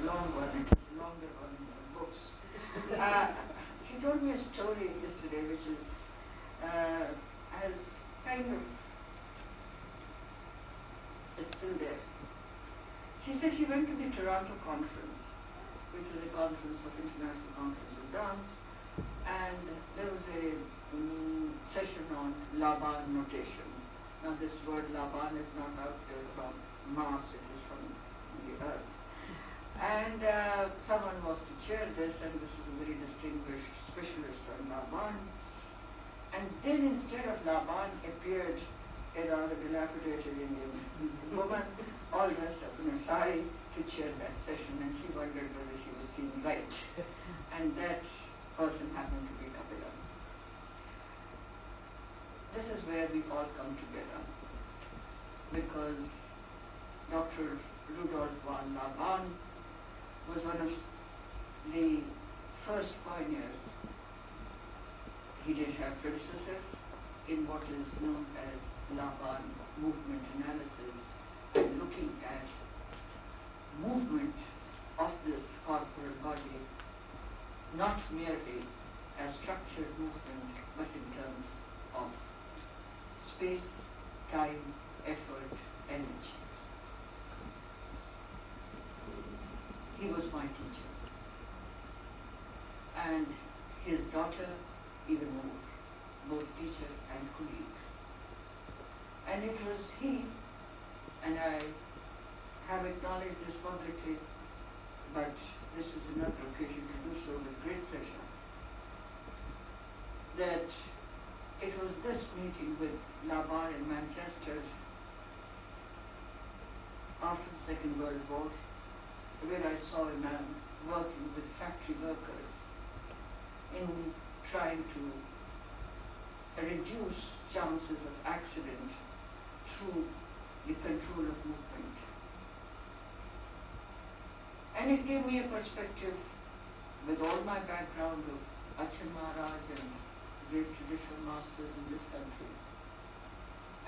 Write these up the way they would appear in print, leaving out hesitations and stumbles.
long one. It is a longer one in the books. She told me a story yesterday which is has kind of, it's still there. She said she went to the Toronto conference, which is a conference of International Conference of Dance, and there was a session on Laban notation. Now this word Laban is not out there from Mars, it is from the Earth. And someone was to chair this, and this is a very distinguished specialist on Laban. And then instead of Laban appeared a rather dilapidated Indian woman, all dressed up in a sari, to chair that session, and she wondered whether she was seeing right. And that person happened to be Kapila. This is where we all come together, because Dr. Rudolf von Laban was one of the first pioneers. He did have predecessors in what is known as Laban Movement Analysis, and looking at movement of this corporal body, not merely as structured movement, but in terms of space, time, effort, energy. He was my teacher, and his daughter even more, both teacher and colleague. And it was he, and I have acknowledged this publicly, but this is another occasion to do so with great pleasure, that it was this meeting with Laban in Manchester after the Second World War, where I saw a man working with factory workers in trying to reduce chances of accident through the control of movement. And it gave me a perspective, with all my background of Achan Maharaj and great traditional masters in this country,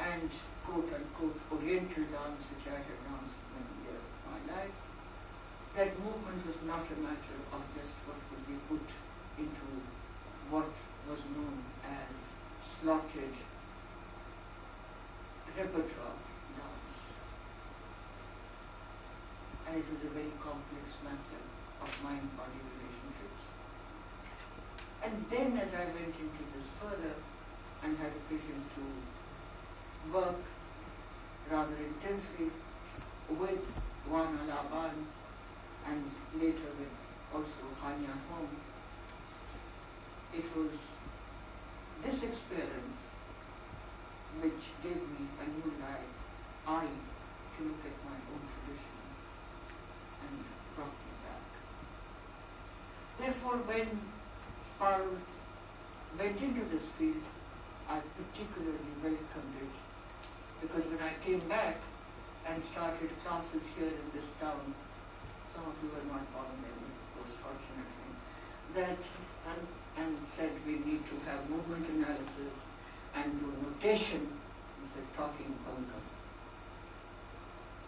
and quote-unquote Oriental dance, which I had danced for many years of my life, that movement was not a matter of just what could be put into what was known as slotted repertoire dance. And it was a very complex matter of mind-body relationships. And then as I went into this further and had a vision to work rather intensely with Wana Laban and later with also Hanya Home, it was this experience which gave me a new eye to look at my own tradition and brought me back. Therefore, when Parul went into this field, I particularly welcomed it, because when I came back and started classes here in this town, some of you were not born then, of course, fortunately, that and said we need to have movement analysis and do notation instead of talking bunkum.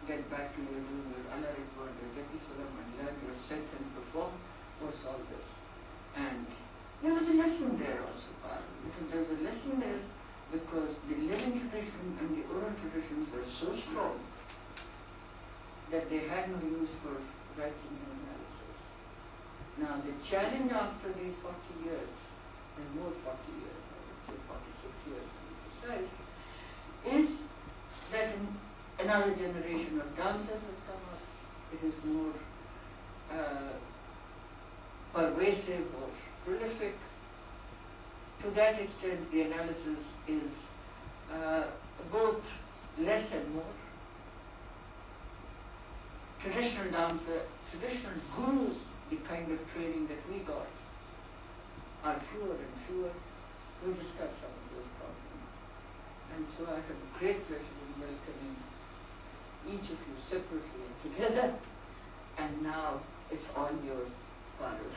Get back to your doing your Alarik word, your Jati Sulam, and learn your set and perform. What's all this? And there was a lesson there also, Parul. There was a lesson there because the living tradition and the oral traditions were so strong that they had no use for writing an analysis. Now the challenge after these 40 years, and more 40 years, I would say 46 years to be precise, is that another generation of dancers has come up. It is more pervasive or prolific. To that extent, the analysis is both less and more. Traditional dancer, traditional gurus, the kind of training that we got, are fewer and fewer. We discuss some of those problems. And so I have great pleasure in welcoming each of you separately and together. And now it's all yours, Parul.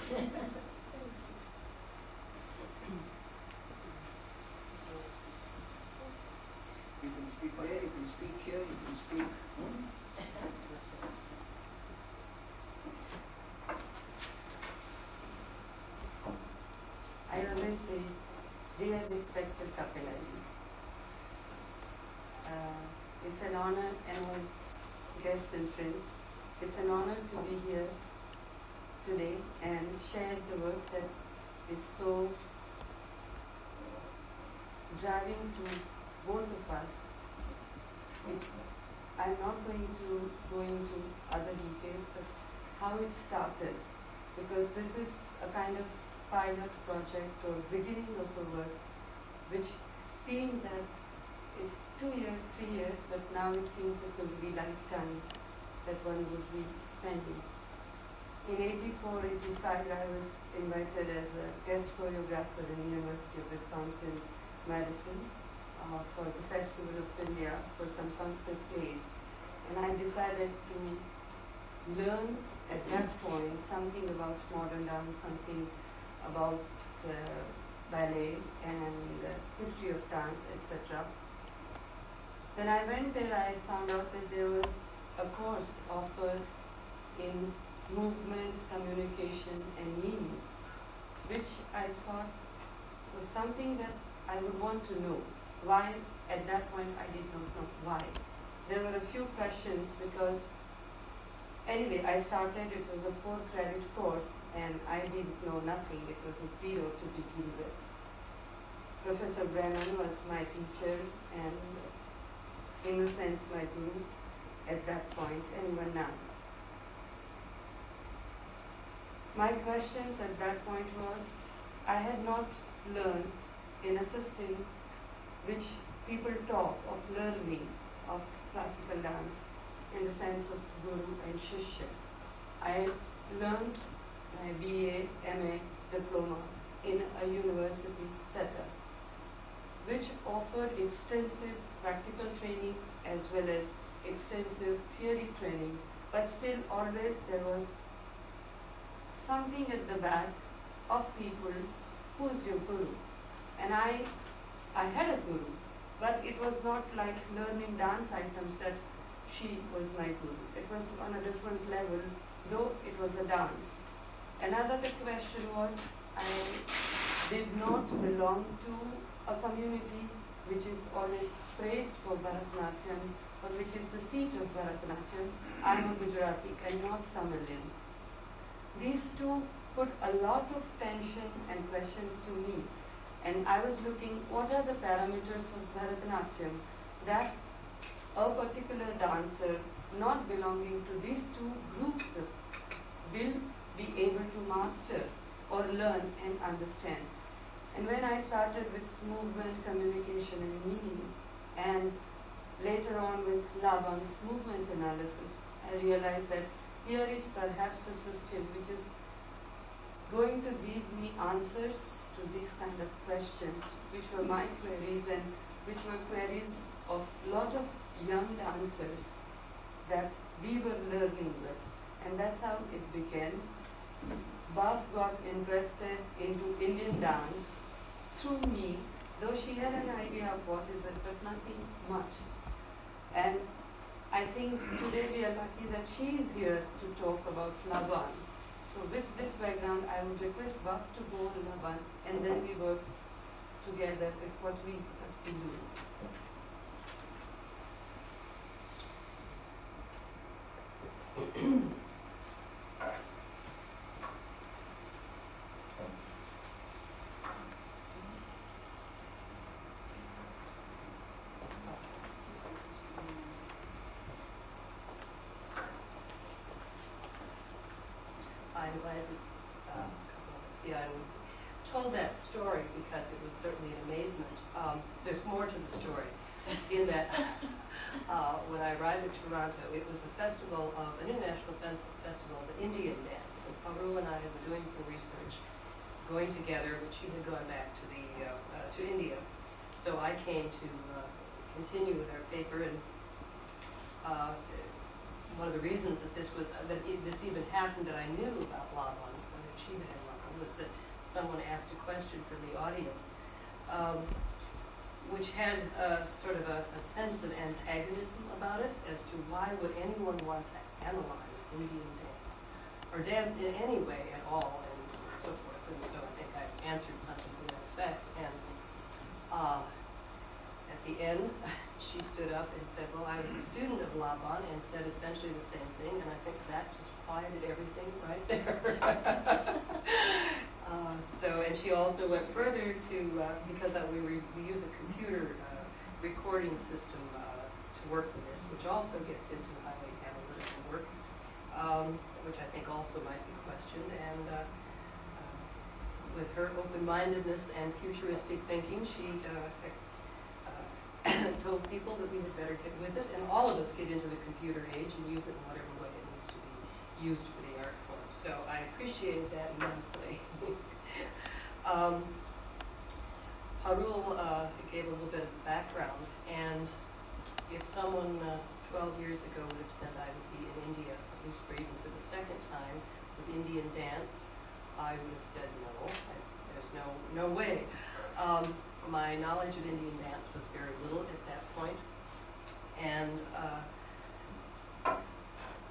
You can speak there, you can speak here, you can speak. Dear respected Kapila Ji, it's an honor, and all guests and friends, it's an honor to be here today and share the work that is so driving to both of us. I'm not going to go into other details, but how it started, because this is a kind of pilot project or beginning of a work which seemed that is 2 years, 3 years, but now it seems it will be lifetime that one would be spending. In 84, 85, I was invited as a guest choreographer in the University of Wisconsin, Madison, for the Festival of India for some Sanskrit plays. And I decided to learn at that point something about modern dance, something about ballet and history of dance, etc. When I went there, I found out that there was a course offered in movement, communication, and meaning, which I thought was something that I would want to know. Why? At that point, I did not know why. There were a few questions because, anyway, I started, it was a 4-credit course, and I didn't know nothing. It was a 0 to begin with. Professor Brennan was my teacher, and in a sense, my guru at that point, and even now. My questions at that point was, I had not learned in a system which people talk of learning of classical dance in the sense of guru and shishya. I learned my BA, MA, diploma in a university setup, which offered extensive practical training as well as extensive theory training, but still always there was something at the back of people, who's your guru? And I had a guru, but it was not like learning dance items that she was my guru. It was on a different level, though it was a dance. Another question was, I did not belong to a community which is always praised for Bharatanatyam, or which is the seat of Bharatanatyam. I'm a Gujarati and not Tamilian. These two put a lot of tension and questions to me. And I was looking, what are the parameters of Bharatanatyam that a particular dancer not belonging to these two groups will be able to master or learn and understand. And when I started with movement, communication and meaning, and later on with Laban's movement analysis, I realized that here is perhaps a system which is going to give me answers to these kind of questions, which were my queries and which were queries of a lot of young dancers that we were learning with. And that's how it began. Bob got interested into Indian dance through me, though she had an idea of what is it, but nothing much. And I think today we are lucky that she is here to talk about Laban. So with this background, I would request Bob to go on Laban, and then we work together with what we have been doing. I'm glad I told that story because it was certainly an amazement. There's more to the story in that when I arrived at Toronto, it was a festival of an international festival of Indian dance, and Parul and I were doing some research, going together, but she had gone back to to India. So I came to continue with our paper, and one of the reasons that this even happened, that I knew about Laban, or that she had Laban, was that someone asked a question from the audience, which had sort of a sense of antagonism about it, as to why would anyone want to analyze Indian dance, or dance in any way at all, and so forth. And so I think I answered something to that effect. And At the end, she stood up and said, well, I was a student of Laban, and said essentially the same thing, and I think that just quieted everything right there. And she also went further to, because we use a computer recording system to work with this, which also gets into highly analytical work, which I think also might be questioned. And with her open-mindedness and futuristic thinking, she told people that we had better get with it, and all of us get into the computer age and use it in whatever way it needs to be used for the art form. So I appreciated that immensely. Parul gave a little bit of background, and if someone 12 years ago would have said I would be in India, at least for even for the second time, with Indian dance, I would have said no, there's no way. My knowledge of Indian dance was very little at that point, and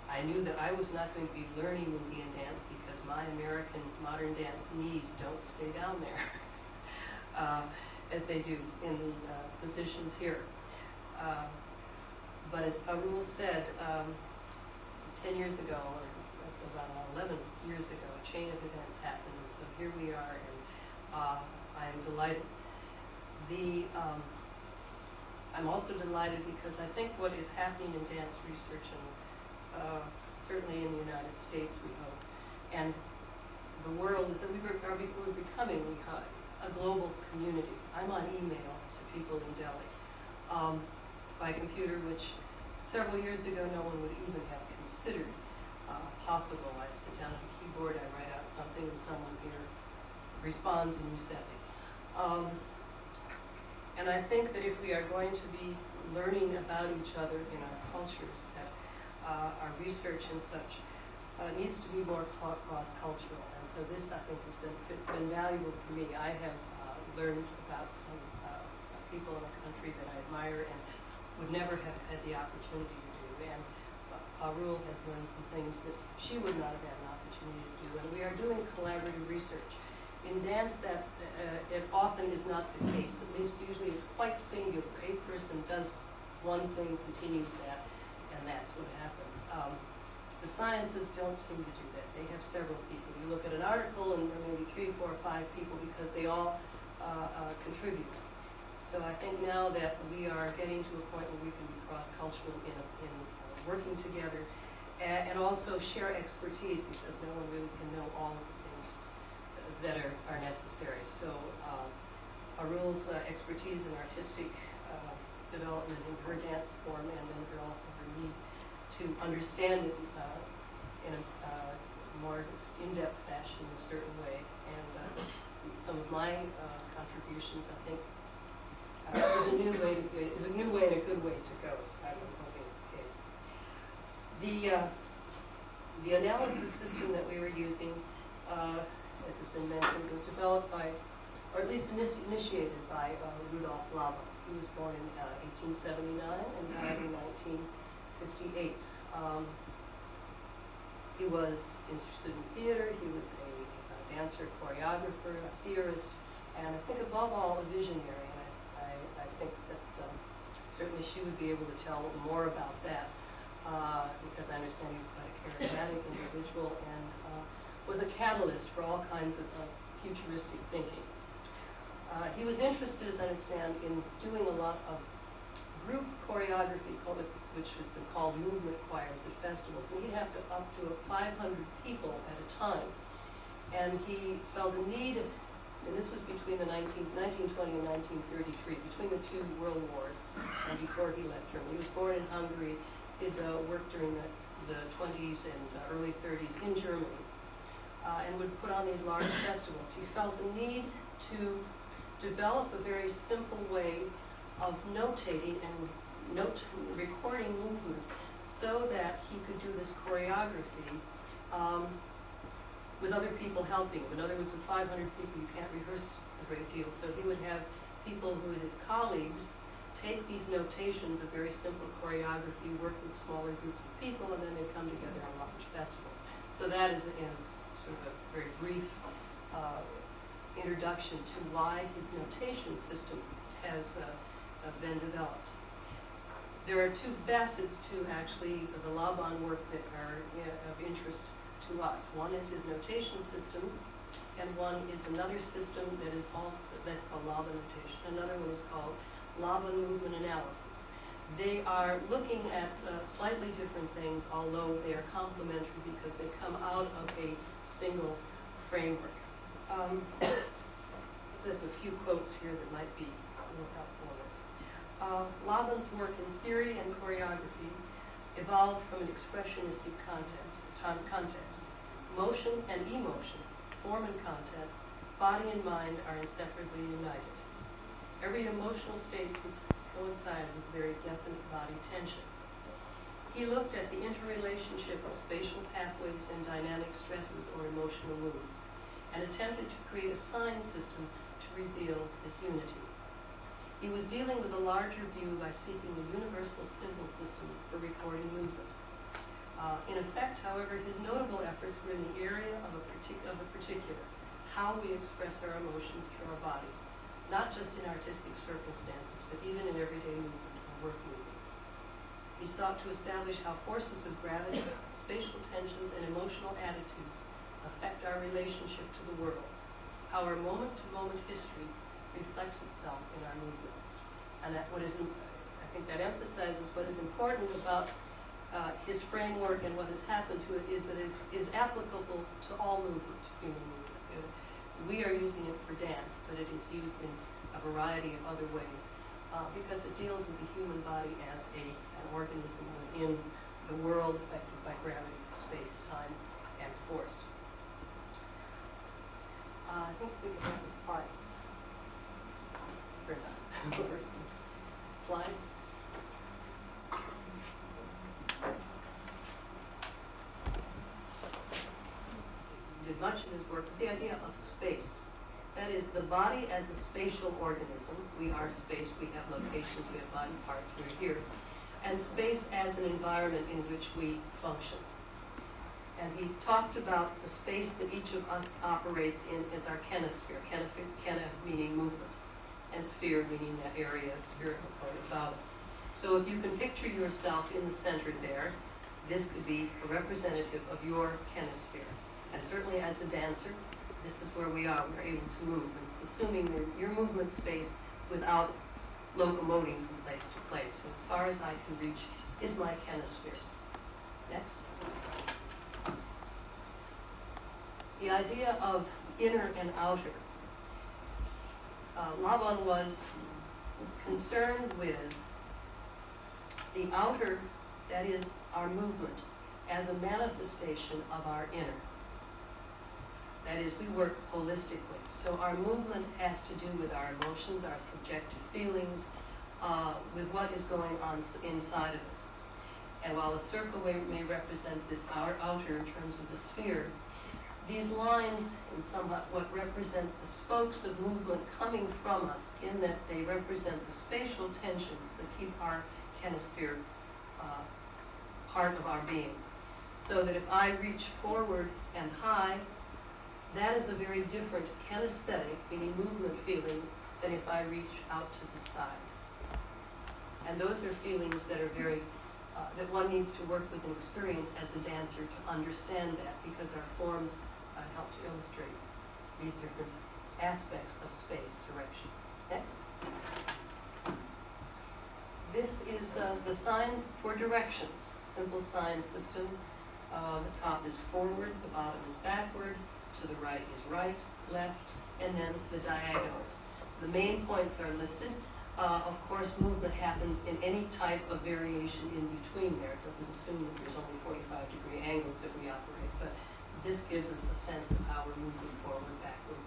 I knew that I was not going to be learning Indian dance because my American modern dance knees don't stay down there as they do in positions here. But as Parul said, 10 years ago, or that's about 11 years ago, a chain of events happened, and so here we are, and I am delighted. I'm also delighted because I think what is happening in dance research, and certainly in the United States, we hope, and the world, is that we're becoming a global community. I'm on email to people in Delhi by computer, which several years ago no one would even have considered possible. I sit down at a keyboard, I write out something, and someone here responds in Usepi. And I think that if we are going to be learning about each other in our cultures, that our research and such needs to be more cross-cultural. And so this, I think, it's been valuable for me. I have learned about some people in a country that I admire and would never have had the opportunity to do. And Parul has learned some things that she would not have had an opportunity to do. And we are doing collaborative research. In dance, that it often is not the case. At least usually it's quite singular. A person does one thing, continues that, and that's what happens. The sciences don't seem to do that. They have several people. You look at an article and there may be 3, 4, 5 people because they all contribute. So I think now that we are getting to a point where we can be cross-cultural in working together and also share expertise, because no one really can know all of the things that are necessary. So Parul's expertise in artistic development in her dance form, and then also her need to understand it in a more in-depth fashion in a certain way. And some of my contributions, I think, is a new way and a good way to go. So I'm hoping it's the case. The analysis system that we were using, as has been mentioned, was developed by, or at least initiated by Rudolf Laban. He was born in 1879 and died in 1958. He was interested in theater. He was a dancer, choreographer, a theorist, and I think above all a visionary. And I think that certainly she would be able to tell more about that because I understand he was quite a charismatic individual and was a catalyst for all kinds of futuristic thinking. He was interested, as I understand, in doing a lot of group choreography, which has been called movement choirs at festivals, and he'd have up to 500 people at a time. And he felt a need, and this was between the 1920 and 1933, between the 2 world wars, and before he left Germany. He was born in Hungary, did work during the 20s and early 30s in Germany, and would put on these large festivals. He felt the need to develop a very simple way of notating and recording movement so that he could do this choreography with other people helping. In other words, with 500 people, you can't rehearse a great deal. So he would have people who were his colleagues take these notations of very simple choreography, work with smaller groups of people, and then they'd come together and launch festivals. So that is sort of a very brief introduction to why his notation system has been developed. There are two facets to actually the Laban work that are of interest to us. One is his notation system, and one is another system that is also that's called Laban notation. Another one is called Laban Movement Analysis. They are looking at slightly different things, although they are complementary because they come out of a single framework. There's a few quotes here that might be more helpful in this. Laban's work in theory and choreography evolved from an expressionistic context. Motion and emotion, form and content, body and mind are inseparably united. Every emotional state coincides with very definite body tension. He looked at the interrelationship of spatial pathways and dynamic stresses or emotional moods, and attempted to create a sign system to reveal this unity. He was dealing with a larger view by seeking a universal symbol system for recording movement. In effect, however, his notable efforts were in the area of a particular, how we express our emotions through our bodies, not just in artistic circumstances, but even in everyday movement or work movements. He sought to establish how forces of gravity, spatial tensions, and emotional attitudes affect our relationship to the world, how our moment-to-moment history reflects itself in our movement. And that I think that emphasizes what is important about his framework and what has happened to it is that it is applicable to all movement, human movement. We are using it for dance, but it is used in a variety of other ways because it deals with the human body as an organism within the world affected by gravity, space, time, and force. I think we can have the slides. Slides. Did much of his work with the idea of space. That is, the body as a spatial organism. We are space, we have locations, we have body parts, we're here. And space as an environment in which we function. And he talked about the space that each of us operates in as our chenosphere. Chena meaning movement, and sphere meaning that area, spherical part about us. So if you can picture yourself in the center there, this could be a representative of your chenosphere. And certainly as a dancer, this is where we are. We're able to move. It's assuming your movement space without locomoting from place to place. So as far as I can reach is my chenosphere. Next. The idea of inner and outer. Laban was concerned with the outer, that is, our movement, as a manifestation of our inner. That is, we work holistically. So our movement has to do with our emotions, our subjective feelings, with what is going on inside of us. And while a circle may represent this our outer in terms of the sphere, these lines in somewhat what represent the spokes of movement coming from us, in that they represent the spatial tensions that keep our chenosphere part of our being. So that if I reach forward and high, that is a very different kinesthetic, meaning movement feeling, than if I reach out to the side. And those are feelings that are very, that one needs to work with and experience as a dancer to understand that, because our forms help to illustrate these different aspects of space, direction. Next. This is the signs for directions. Simple sign system. The top is forward, the bottom is backward, to the right is right, left, and then the diagonals. The main points are listed. Of course, movement happens in any type of variation in between there. It doesn't assume that there's only 45-degree angles that we operate, but this gives us a sense of how we're moving forward, backward,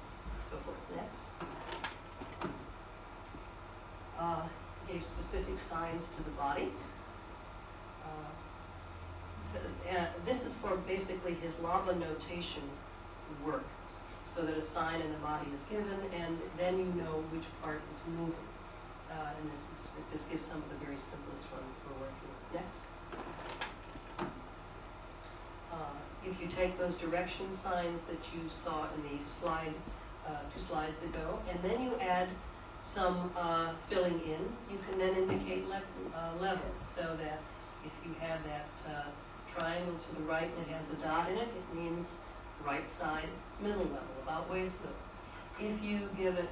so forth. Next. Gave specific signs to the body. This is for basically his Laban notation work, so that a sign in the body is given, and then you know which part is moving. And it just gives some of the very simplest ones that we're working with. Next. If you take those direction signs that you saw in the slide 2 slides ago, and then you add some filling in. You can then indicate levels, so that if you have that triangle to the right and it has a dot in it, it means right side middle level, about waist level. If you give it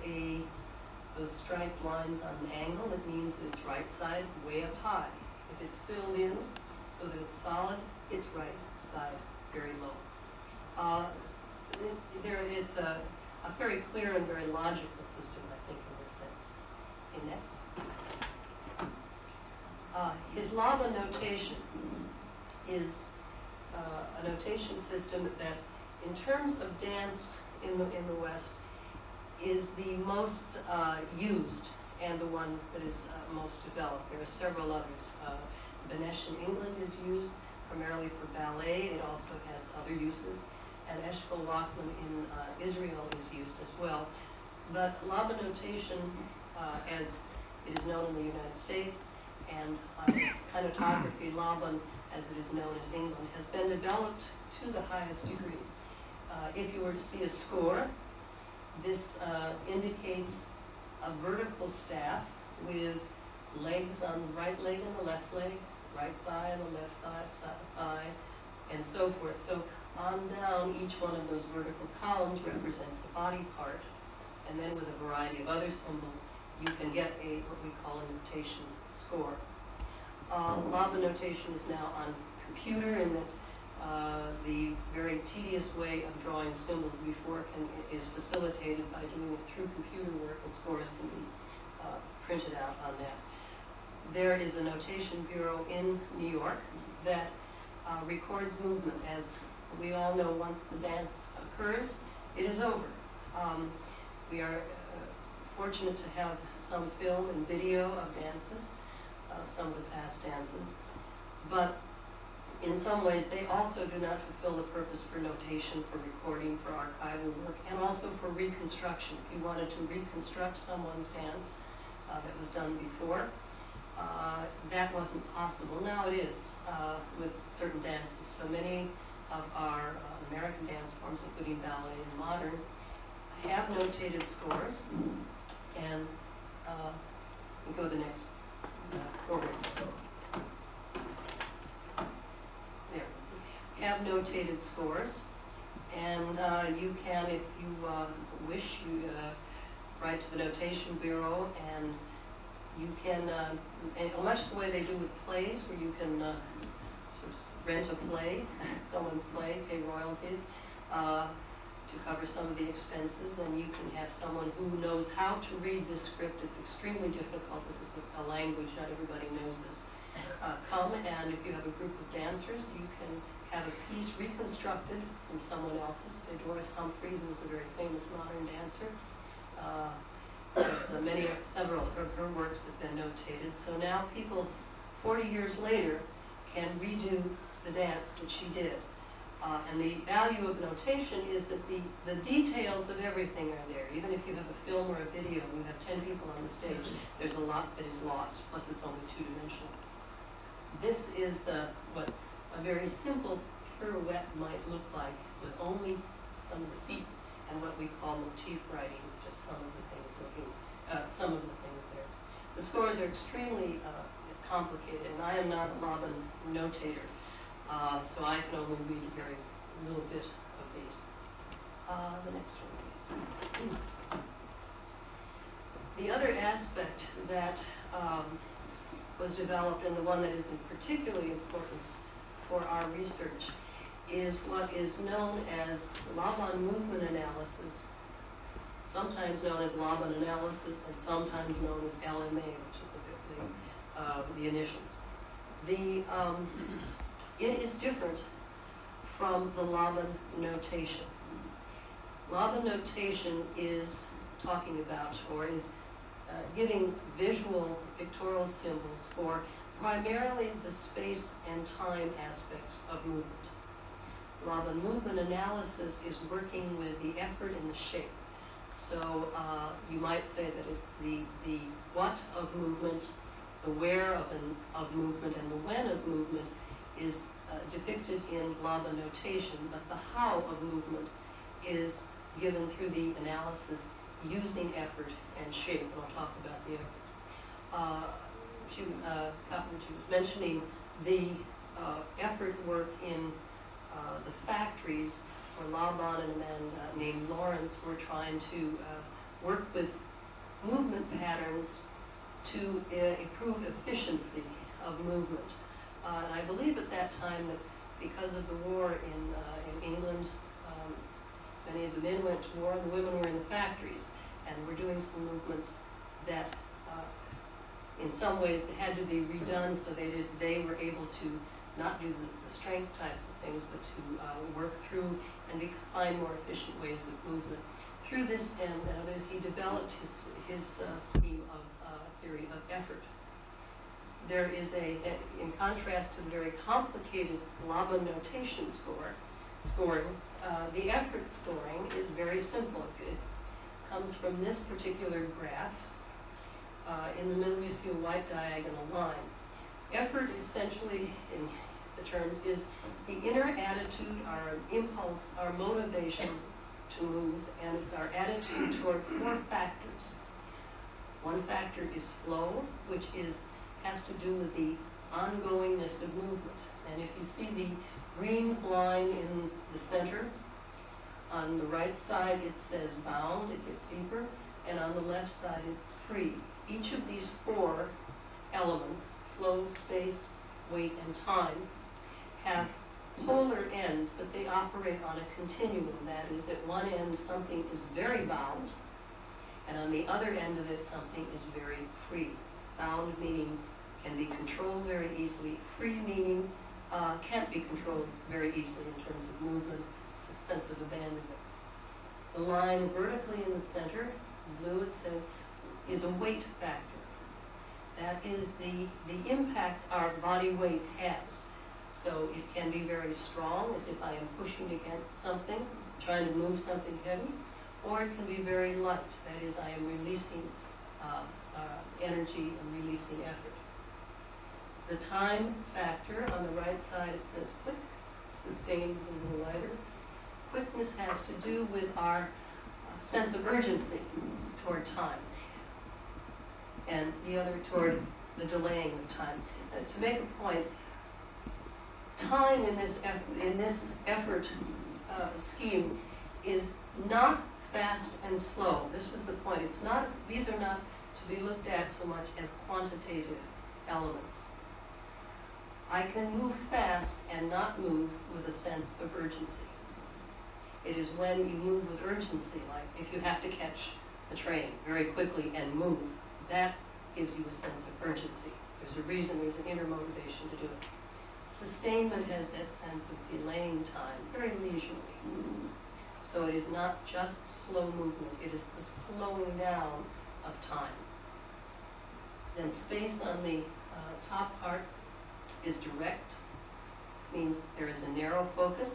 those striped lines on an angle, it means it's right side way up high. If it's filled in so that it's solid, it's right side very low. It's a very clear and very logical system, I think, in this sense. Okay, next. His Laban notation is a notation system that, in terms of dance in the West, is the most used and the one that is most developed. There are several others. Benesh in England is used primarily for ballet. It also has other uses. And Eshkol Lachlan in Israel is used as well. But Laban notation, as it is known in the United States, and its kinetography, Laban, as it is known as England, has been developed to the highest degree. If you were to see a score, this indicates a vertical staff with legs on the right leg and the left leg, right thigh and the left thigh, and so forth. So on down, each one of those vertical columns represents a body part, and then with a variety of other symbols, you can get what we call a notation score. Laban notation is now on computer, in that the very tedious way of drawing symbols before is facilitated by doing it through computer work, and scores can be printed out on that. There is a notation bureau in New York that records movement. As we all know, once the dance occurs, it is over. We are fortunate to have some film and video of dances, some of the past dances, but in some ways they also do not fulfill the purpose for notation, for recording, for archival work, and also for reconstruction. If you wanted to reconstruct someone's dance that was done before, that wasn't possible. Now it is with certain dances. So many of our American dance forms, including ballet and modern, have notated scores, and we go to the next forward. There. Have notated scores, and you can, if you wish, you write to the Notation Bureau, and you can, much the way they do with plays, where you can sort of rent a play, someone's play, pay royalties, to cover some of the expenses, and you can have someone who knows how to read this script. It's extremely difficult. This is a language, not everybody knows this. Come, and if you have a group of dancers, you can have a piece reconstructed from someone else's. Say, Doris Humphreys was a very famous modern dancer. Several of her works have been notated. So now people, 40 years later, can redo the dance that she did. And the value of notation is that the details of everything are there. Even if you have a film or a video and you have 10 people on the stage, there's a lot that is lost, plus it's only two-dimensional. This is what a very simple pirouette might look like, with only some of the feet and what we call motif writing, just some of the things there. The scores are extremely complicated, and I am not a Laban notator. So I can only read a very little bit of these. The next one, please. The other aspect that was developed, and the one that is of particularly importance for our research, is what is known as Laban Movement Analysis, sometimes known as Laban Analysis, and sometimes known as LMA, which is the initials. It is different from the Laban notation. Laban notation is talking about, or is giving visual pictorial symbols for primarily the space and time aspects of movement. Laban Movement Analysis is working with the effort and the shape. So you might say that it's the what of movement, the where of movement, and the when of movement is depicted in Laban notation, but the how of movement is given through the analysis using effort and shape, and I'll talk about the effort. Kapila Ji was mentioning the effort work in the factories where Laban and a man named Lawrence were trying to work with movement patterns to improve efficiency of movement. And I believe at that time that because of the war in England, many of the men went to war and the women were in the factories and were doing some movements that in some ways they had to be redone so they were able to not do the strength types of things, but to work through and find more efficient ways of movement. Through this and others, he developed his scheme of theory of effort. There is in contrast to the very complicated Laban notation scoring, the effort scoring is very simple. It comes from this particular graph. In the middle you see a white diagonal line. Effort essentially, in the terms, is the inner attitude, our impulse, our motivation to move, and it's our attitude toward 4 factors. One factor is flow, which has to do with the ongoingness of movement. And if you see the green line in the center, on the right side it says bound, it gets deeper, and on the left side it's free. Each of these 4 elements, flow, space, weight, and time, have polar ends, but they operate on a continuum. That is, at one end something is very bound, and on the other end of it something is very free. Bound meaning can be controlled very easily. Free meaning can't be controlled very easily in terms of movement, a sense of abandonment. The line vertically in the center, blue it says, is a weight factor. That is the impact our body weight has. So it can be very strong, as if I am pushing against something, trying to move something heavy, or it can be very light. That is, I am releasing energy and releasing effort. The time factor on the right side, it says quick. Sustained is a little lighter. Quickness has to do with our sense of urgency toward time, and the other toward the delaying of time. To make a point, time in this effort scheme is not fast and slow. This was the point. It's not; these are not to be looked at so much as quantitative elements. I can move fast and not move with a sense of urgency. It is when you move with urgency, like if you have to catch a train very quickly and move, that gives you a sense of urgency. There's a reason, there's an inner motivation to do it. Sustainment has that sense of delaying time, very leisurely. So it is not just slow movement, it is the slowing down of time. Then space on the top part is direct, means there is a narrow focus.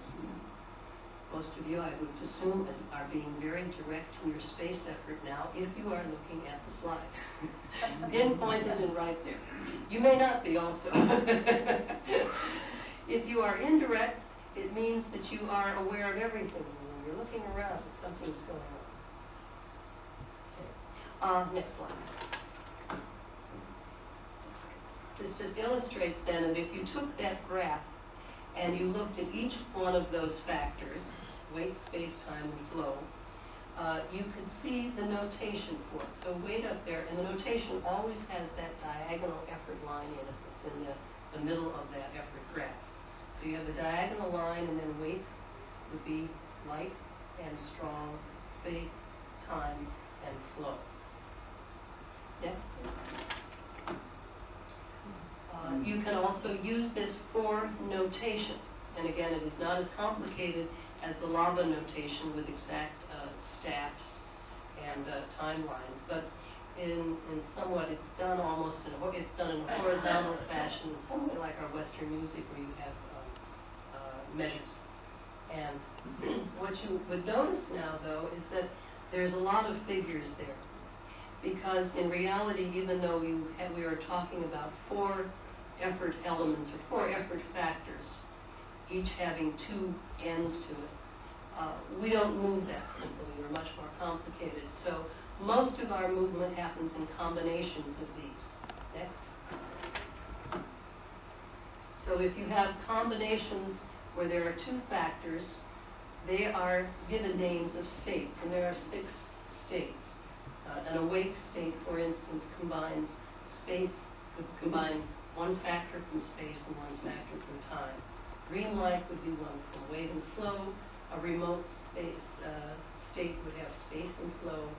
Most of you, I would assume, are being very direct in your space effort now if you are looking at the slide. Pinpointed and right there. You may not be also. If you are indirect, it means that you are aware of everything. When you're looking around, something's going on. Okay. Next slide. This just illustrates then that if you took that graph and you looked at each one of those factors, weight, space, time, and flow, you could see the notation for it. So weight up there, and the notation always has that diagonal effort line in it that's in the middle of that effort graph. So you have the diagonal line, and then weight would be light and strong, space, time, and flow. Next, please. You can also use this for notation. And again, it is not as complicated as the Laban notation with exact staffs and timelines. But in somewhat, it's done almost it's done in a horizontal fashion, somewhat like our Western music where you have measures. And what you would notice now, though, is that there's a lot of figures there. Because in reality, even though we are talking about 4 effort elements or 4 effort factors, each having 2 ends to it, we don't move that simply. are much more complicated. So most of our movement happens in combinations of these. Next. So if you have combinations where there are two factors, they are given names of states, and there are 6 states. An awake state, for instance, combines space, combine one factor from space and one factor from time. Dreamlike would be one from wave and flow. A remote space state would have space and flow.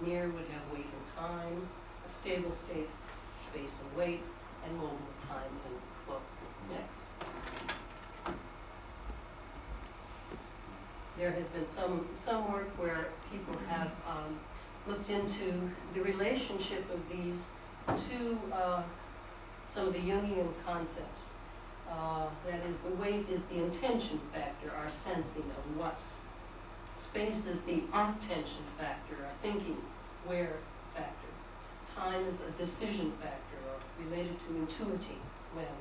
Near would have weight and time. A stable state, space and weight, and mobile, time and flow. Next. There has been some work where people have looked into the relationship of these to some of the Jungian concepts. That is, the weight is the intention factor, our sensing of what. Space is the attention factor, our thinking, where factor. Time is a decision factor, or related to intuiting, when.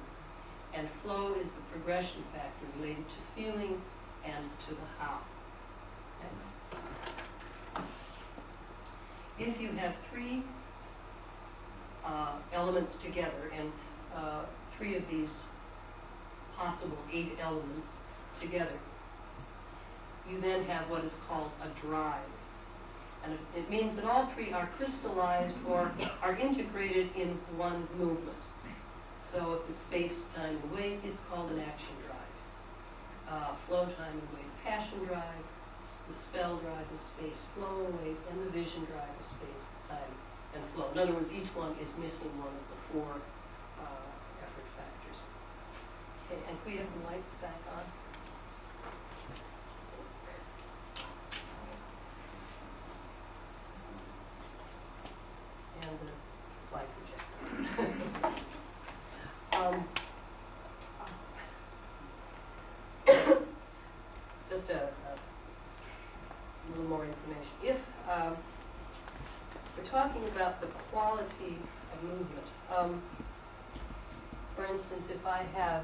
And flow is the progression factor, related to feeling and to the how. Next. If you have 3 elements together, and 3 of these possible 8 elements together, you then have what is called a drive. And it means that all 3 are crystallized or are integrated in one movement. So if it's space, time, and weight, it's called an action drive. Flow, time, and weight, passion drive. The spell drive is space, flow, and weight, and the vision drive is space, time, and flow. In other words, each one is missing one of the 4 effort factors. Okay, and can we have the lights back on? And the slide projector. Just a little more information. If we're talking about the quality of movement, for instance, if I have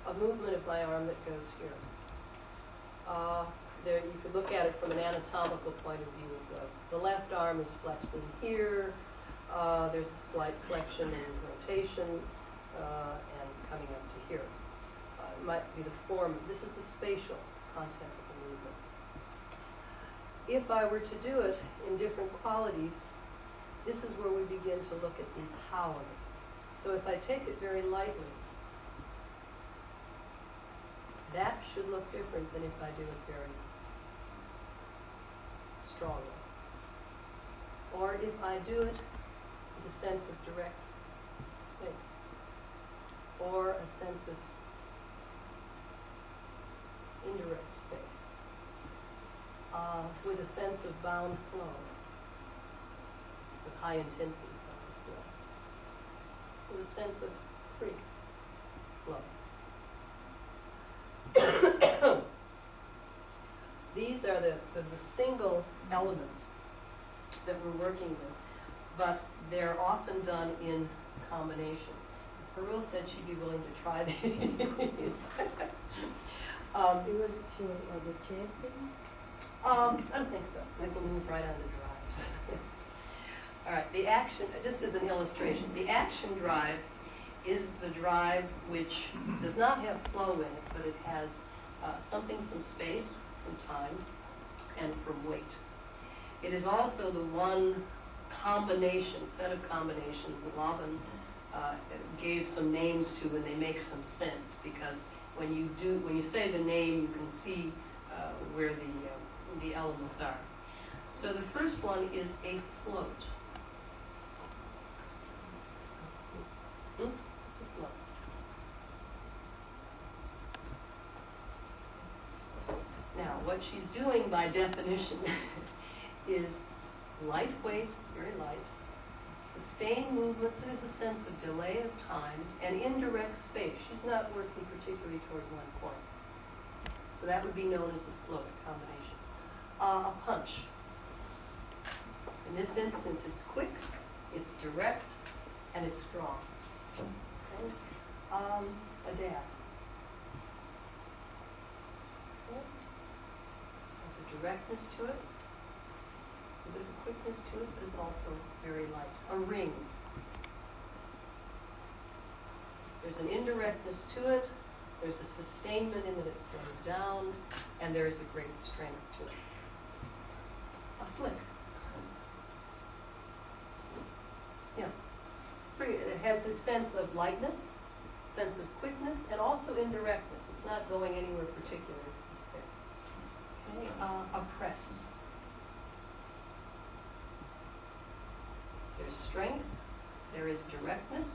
a movement of my arm that goes here, there you could look at it from an anatomical point of view. The left arm is flexed in here. There's a slight flexion and rotation, and coming up to here. It might be the form. This is the spatial content of the movement. If I were to do it in different qualities, this is where we begin to look at the power. So if I take it very lightly, that should look different than if I do it very strongly. Or if I do it with a sense of direct space, or a sense of indirect space, with a sense of bound flow, with high intensity bound flow, with a sense of free flow. These are the sort of the single elements that we're working with, but they're often done in combination. Parul said she'd be willing to try these. You would show the chair thing? I don't think so. We can move right on the drives. All right, the action, just as an illustration, the action drive is the drive which does not have flow in it, but it has something from space, from time, and from weight. It is also the one combination, set of combinations that Laban gave some names to, and they make some sense, because when you say the name, you can see where the elements are. So the first one is a float. Just a float. Now, what she's doing by definition is lightweight, very light, sustained movements. There's a sense of delay of time and indirect space. She's not working particularly toward one point. So that would be known as the float combination. A punch. In this instance, it's quick, it's direct, and it's strong. Okay. A dab. Okay. That's a directness to it, a bit of quickness to it, but it's also very light. A ring. There's an indirectness to it, there's a sustainment in that it slows down, and there is a great strength to it. A flick. Yeah. It has this sense of lightness, sense of quickness, and also indirectness. It's not going anywhere particular. It's there. Okay. A press. There's strength, there is directness,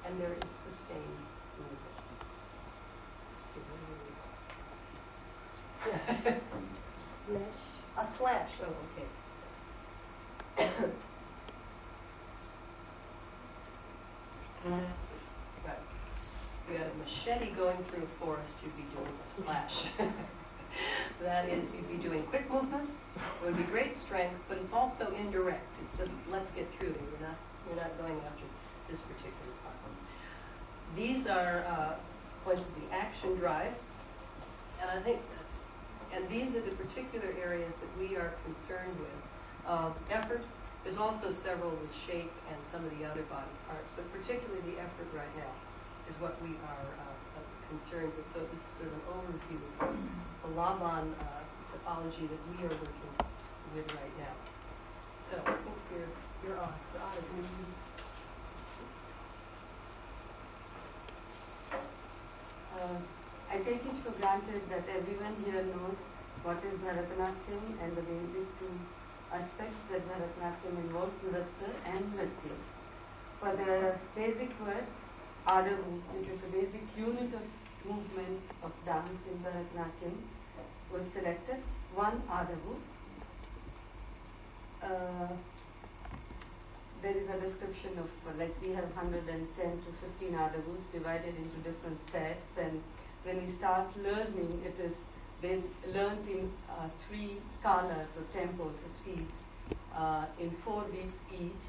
and there is sustained movement. Slash. A slash. Oh, okay. Right. If you had a machete going through a forest, you'd be doing a slash. That is, you'd be doing quick movement. It would be great strength, but it's also indirect. It's just, let's get through it. We're not going after this particular problem. These are points of the action drive, and I think, and these are the particular areas that we are concerned with. Effort. There's also several with shape and some of the other body parts, but particularly the effort right now is what we are concerned with. So this is sort of an overview of the Laban topology that we are working with right now. So I think you're on. I take it for granted that everyone here knows what is Bharatanatyam and the basic two aspects that Bharatanatyam involves, Nritya and Nritya. For the basic word, Adavu, which is the basic unit of movement of dance in Bharatanatyam, was selected. One Adavu. There is a description of, like we have 110 to 15 Adavus divided into different sets, and when we start learning, it is learned in 3 kalas or tempos or speeds in 4 beats each.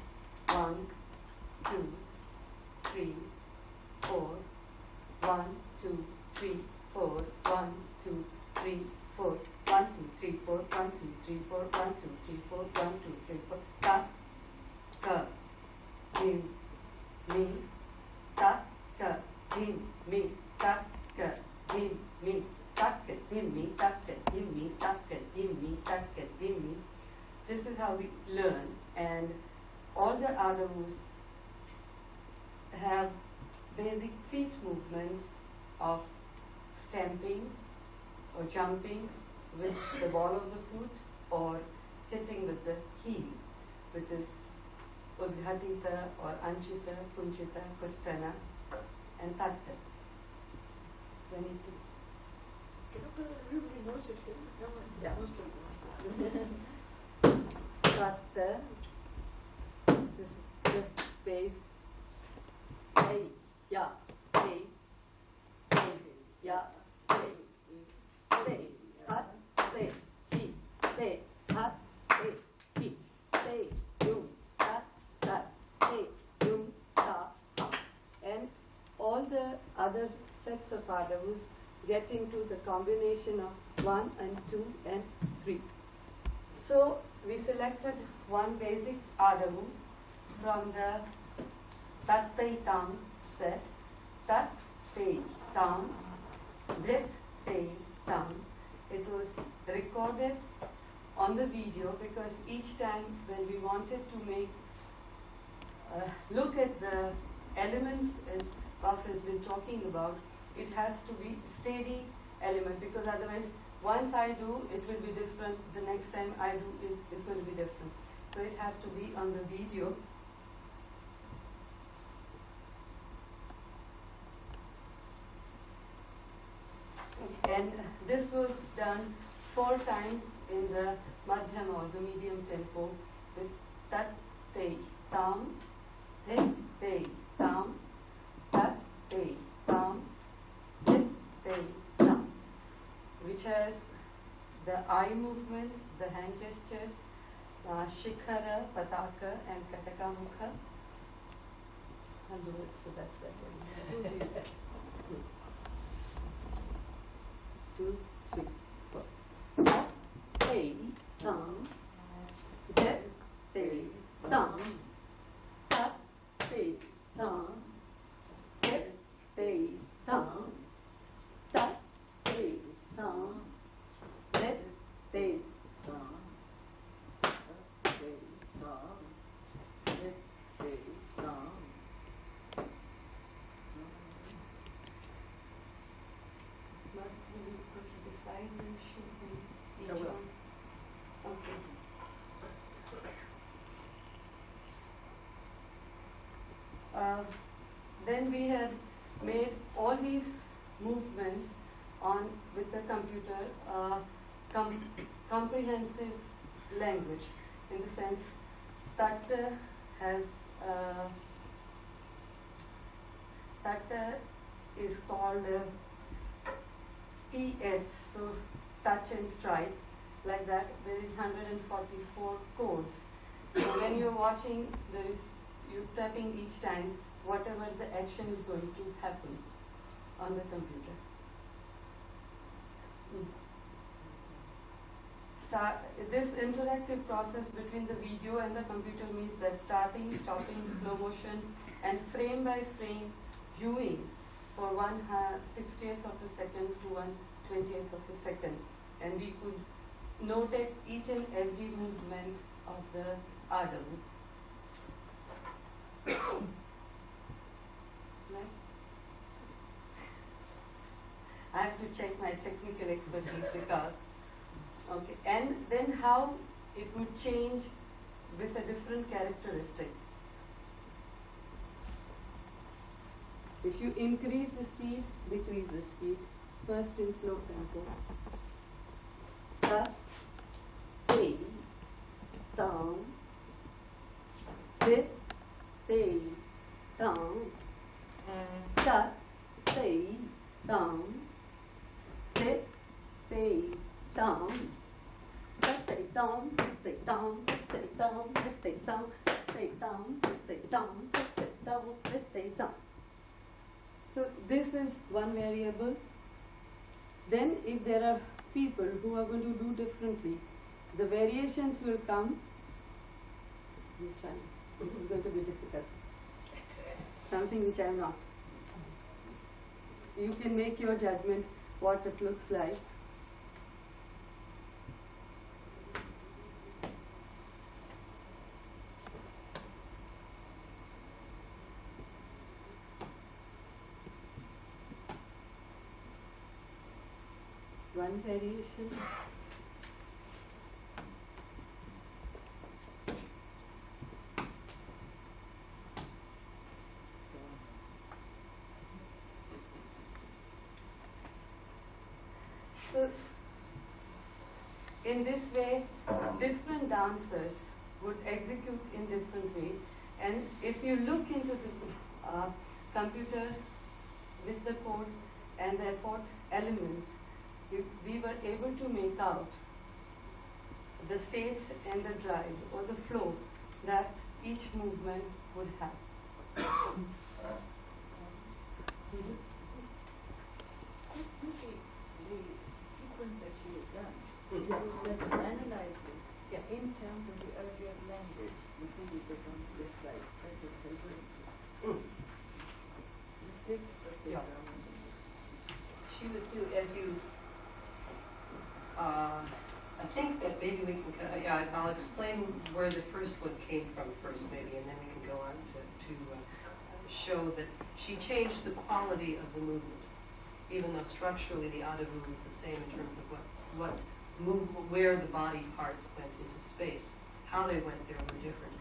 1, 2, 3, 4. 1, 2, 3, 4. 1, 2, 3, 4. 1, 2, 3, 4. 1, 2, 3, 4. 1, 2, 3, 4. 1, 2, 3, 4. Ta, ka, dim, mi, ta, ka, dim, mi, ta, ka, dim, mi. This is how we learn, and all the Adavus have basic feet movements of stamping or jumping with the ball of the foot or hitting with the heel, which is Udghatita or Anchita, Kunchita, Kuttana, and Tatta. We need to Everybody knows it here. Yeah. Tatta. This is the base. Hey, ya, hey, hey, ya, hey, hey, hat, hey, he, hey, hat, hey, he, hey, yum, hat, hey, yum, ta, ha. And all the other sets of Adavus get into the combination of 1 and 2 and 3. So we selected one basic Adavu from the Tat Tei Tam set. Tat Tei Tam, Vrit Tei Tam. It was recorded on the video because each time when we wanted to make look at the elements as Buff has been talking about, it has to be steady element, because otherwise once I do it will be different, the next time I do is going to be different. So it has to be on the video. And this was done 4 times in the Madhyam or the medium tempo with Tat Tei Tam, Rit Tei Tam, Tat Tei Tam, which has the eye movements, the hand gestures, Shikhara, Pataka, and Kataka Mukha. I'll do it so that's better. 2, 3, 4. then we had made all these movements on with the computer comprehensive language, in the sense that has that is called TS, so touch and strike, like that. There is 144 codes. So when you're watching, you're tapping each time whatever the action is going to happen on the computer. This interactive process between the video and the computer means that starting, stopping, slow motion, and frame by frame viewing for 1/60th of a second to 1/20th of a second, and we could notate each and every movement of the RW. Right? I have to check my technical expertise because, okay, and then how it would change with a different characteristic. If you increase the speed, decrease the speed. First in slow tempo. Up, A, down, dip, A, down, cut, A, down, dip, A, down, stay down, stay down, stay down, stay down, stay down, stay down, stay down, stay down. So this is one variable. Then if there are people who are going to do differently, the variations will come. This is going to be difficult. Something which I am not. You can make your judgment what it looks like. One variation. So, in this way, different dancers would execute in different ways. And if you look into the computer with the code and the effort elements, we were able to make out the states and the drive or the flow that each movement would have. The sequence that you have done, let's analyze it in terms of the earlier language before we get on to this slide. She was doing, as you, I think that maybe we can, I'll explain where the first one came from first maybe, and then we can go on to show that she changed the quality of the movement, even though structurally the auto movement is the same in terms of where the body parts went into space. How they went there were different.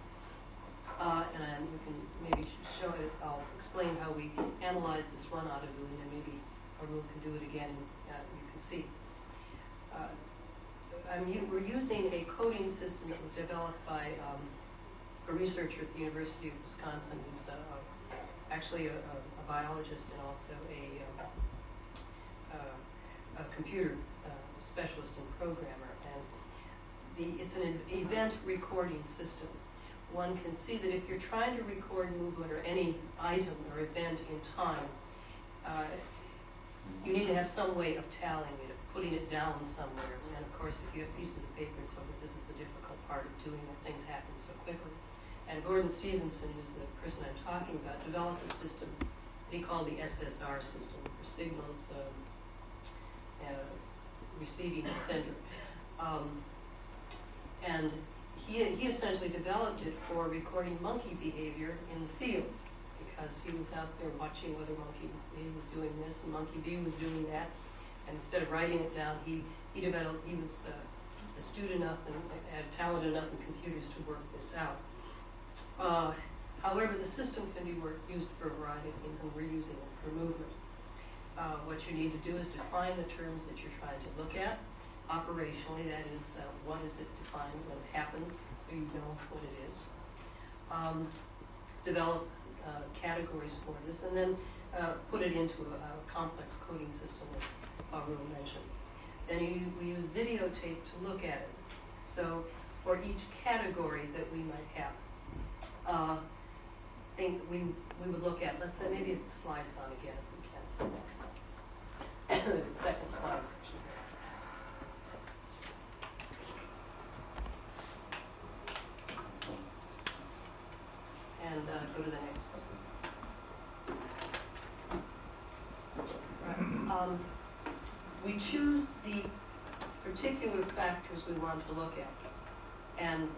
And we can maybe show it, I'll explain how we analyzed this one auto movement, and maybe Parul can do it again, you can see. We're using a coding system that was developed by a researcher at the University of Wisconsin who's actually a biologist and also a computer specialist and programmer. And it's an event recording system. One can see that if you're trying to record movement or any item or event in time, you need to have some way of tallying it, of putting it down somewhere. And of course, if you have pieces of paper and so forth, this is the difficult part of doing it. Things happen so quickly. And Gordon Stevenson, who's the person I'm talking about, developed a system that he called the SSR system for signals receiving and sender. And he essentially developed it for recording monkey behavior in the field, because he was out there watching whether monkey A was doing this and monkey B was doing that. And instead of writing it down, he was astute enough and talented enough in computers to work this out. However, the system can be used for a variety of things, and we're using it for movement. What you need to do is define the terms that you're trying to look at. Operationally, that is, what is it defined when it happens, so you know what it is. Develop categories for this, and then put it into a complex coding system, as Parul mentioned. Then we use videotape to look at it. So for each category that we might have, we would look at, let's say, maybe if the slide's on again, if we can. The second slide. And go to the next. Right. We choose the particular factors we want to look at. And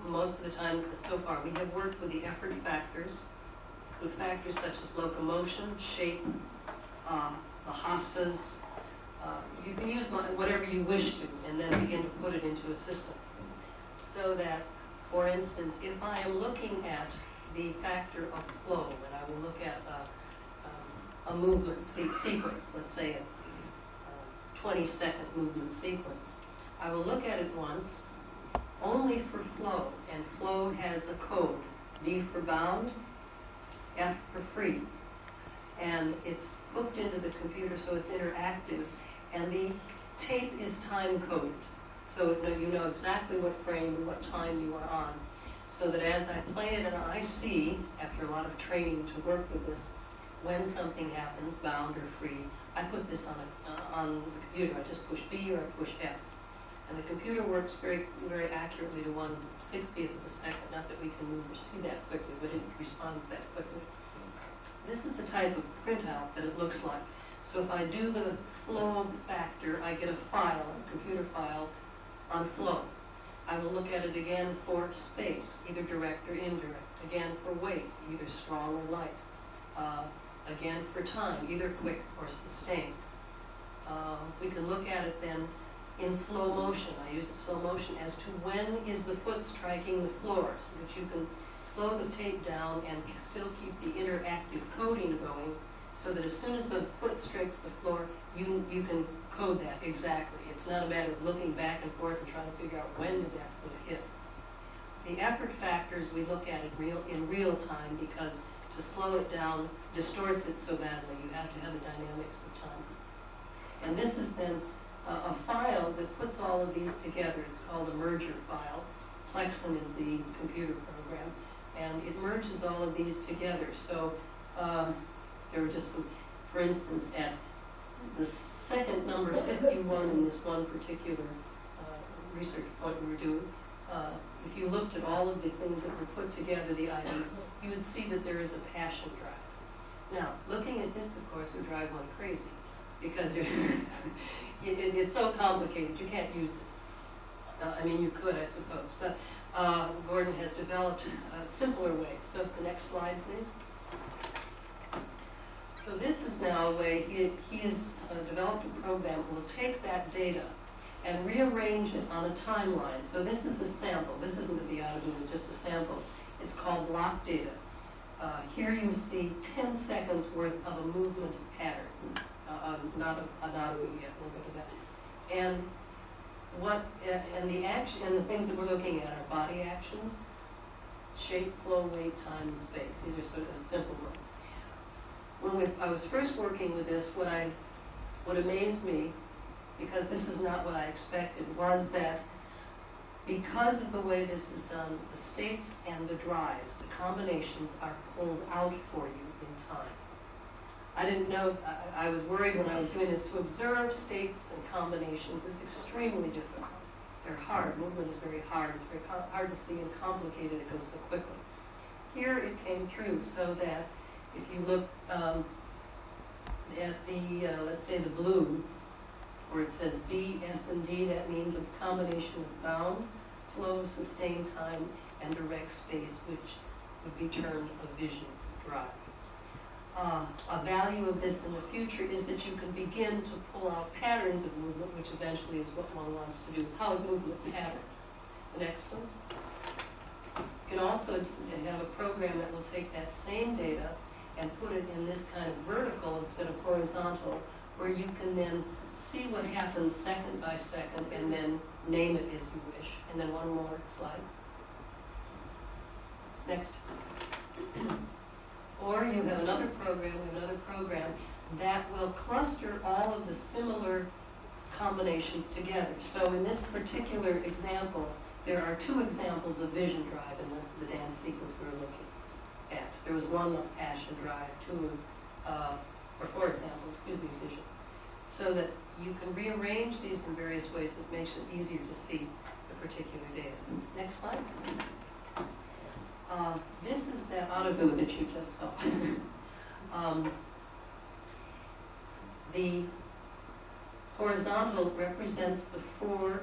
most of the time, so far, we have worked with the effort factors, with factors such as locomotion, shape, the hostas. You can use whatever you wish to, and then begin to put it into a system. So that, for instance, if I am looking at the factor of flow, and I will look at a movement sequence, let's say a 20-second movement sequence, I will look at it once, only for flow, and flow has a code, B for bound, F for free, and it's hooked into the computer so it's interactive, and the tape is time coded, so you know exactly what frame and what time you are on, so that as I play it and I see, after a lot of training to work with this, when something happens, bound or free, I put this on the computer. I just push B or I push F. And the computer works very, very accurately to 1/60th of a second. Not that we can move or see that quickly, but it responds that quickly. This is the type of printout that it looks like. So if I do the flow factor, I get a file, a computer file on flow. I will look at it again for space, either direct or indirect. Again for weight, either strong or light. Again for time, either quick or sustained. We can look at it then in slow motion. I use slow motion as to when is the foot striking the floor, so that you can slow the tape down and still keep the interactive coding going, so that as soon as the foot strikes the floor, you can code that exactly. It's not a matter of looking back and forth and trying to figure out when did that foot hit. The effort factors we look at it in real time, because to slow it down distorts it so badly. You have to have the dynamics of time. And this is then a file that puts all of these together. It's called a merger file. Plexin is the computer program. And it merges all of these together. So there were just some, for instance, at the second number 51 in this one particular research point we were doing, if you looked at all of the things that were put together, the items, you would see that there is a passion drive. Now, looking at this, of course, would drive one crazy, because it's so complicated, you can't use this. I mean, you could, I suppose, but Gordon has developed a simpler way. So the next slide, please. So this is now a way, he has developed a program that will take that data and rearrange it on a timeline. So this is a sample. This isn't the out of movement, just a sample. It's called block data. Here you see 10 seconds worth of a movement pattern. Not a movement yet, we'll go to that. And the action and the things that we're looking at are body actions, shape, flow, weight, time, and space. These are sort of a simple ones. When I was first working with this, what amazed me, because this is not what I expected, was that because of the way this is done, the states and the drives, the combinations are pulled out for you in time. I didn't know, I was worried when I was doing this, to observe states and combinations is extremely difficult. They're hard, movement is very hard, it's very hard to see and complicated, it goes so quickly. Here it came through so that if you look at the, let's say the blue, where it says B, S, and D, that means a combination of bound, flow, sustained time, and direct space, which would be termed a vision drive. A value of this in the future is that you can begin to pull out patterns of movement, which eventually is what one wants to do. Is how is movement pattern? The next one. You can also have a program that will take that same data and put it in this kind of vertical instead of horizontal, where you can then see what happens second by second and then name it as you wish. And then one more slide. Next. Or you have another program that will cluster all of the similar combinations together. So in this particular example, there are two examples of vision drive in the dance sequence we're looking at. There was one of passion drive, or four examples, vision. So that you can rearrange these in various ways that makes it easier to see the particular data. Next slide. This is that autogoo that you just saw. The horizontal represents the 4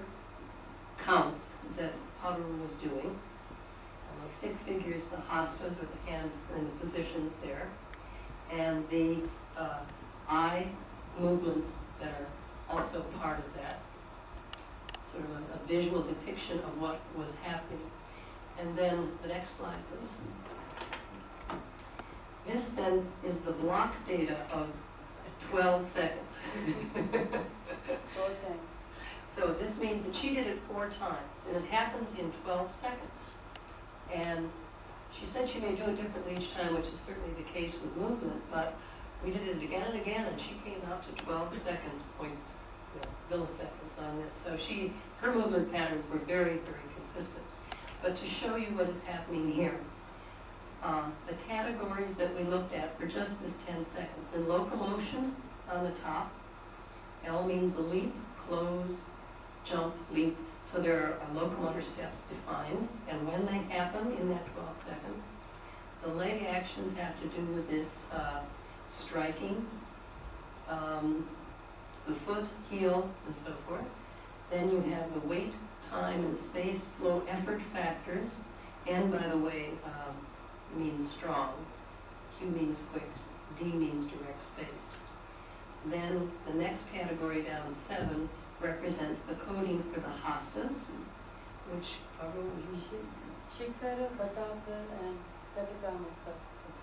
counts that Parul was doing. And the stick figures the hastas with the hand and the positions there. And the eye movements that are also part of that. Sort of a visual depiction of what was happening. And then the next slide, please. This then is the block data of 12 seconds. So this means that she did it 4 times, and it happens in 12 seconds. And she said she may do it differently each time, which is certainly the case with movement, but we did it again and again, and she came out to 12 seconds, milliseconds on this. So her movement patterns were very, very consistent. But to show you what is happening here, the categories that we looked at for just this 10 seconds. In locomotion on the top, L means a leap, close, jump, leap. So there are locomotor steps defined, and when they happen in that 12 seconds, the leg actions have to do with this striking, the foot, heel, and so forth. Then you have the weight, time, and space flow effort factors. N, by the way, means strong. Q means quick. D means direct space. Then the next category down, 7, represents the coding for the hastas, which probably Shikara, Pataka, and Katakamaka.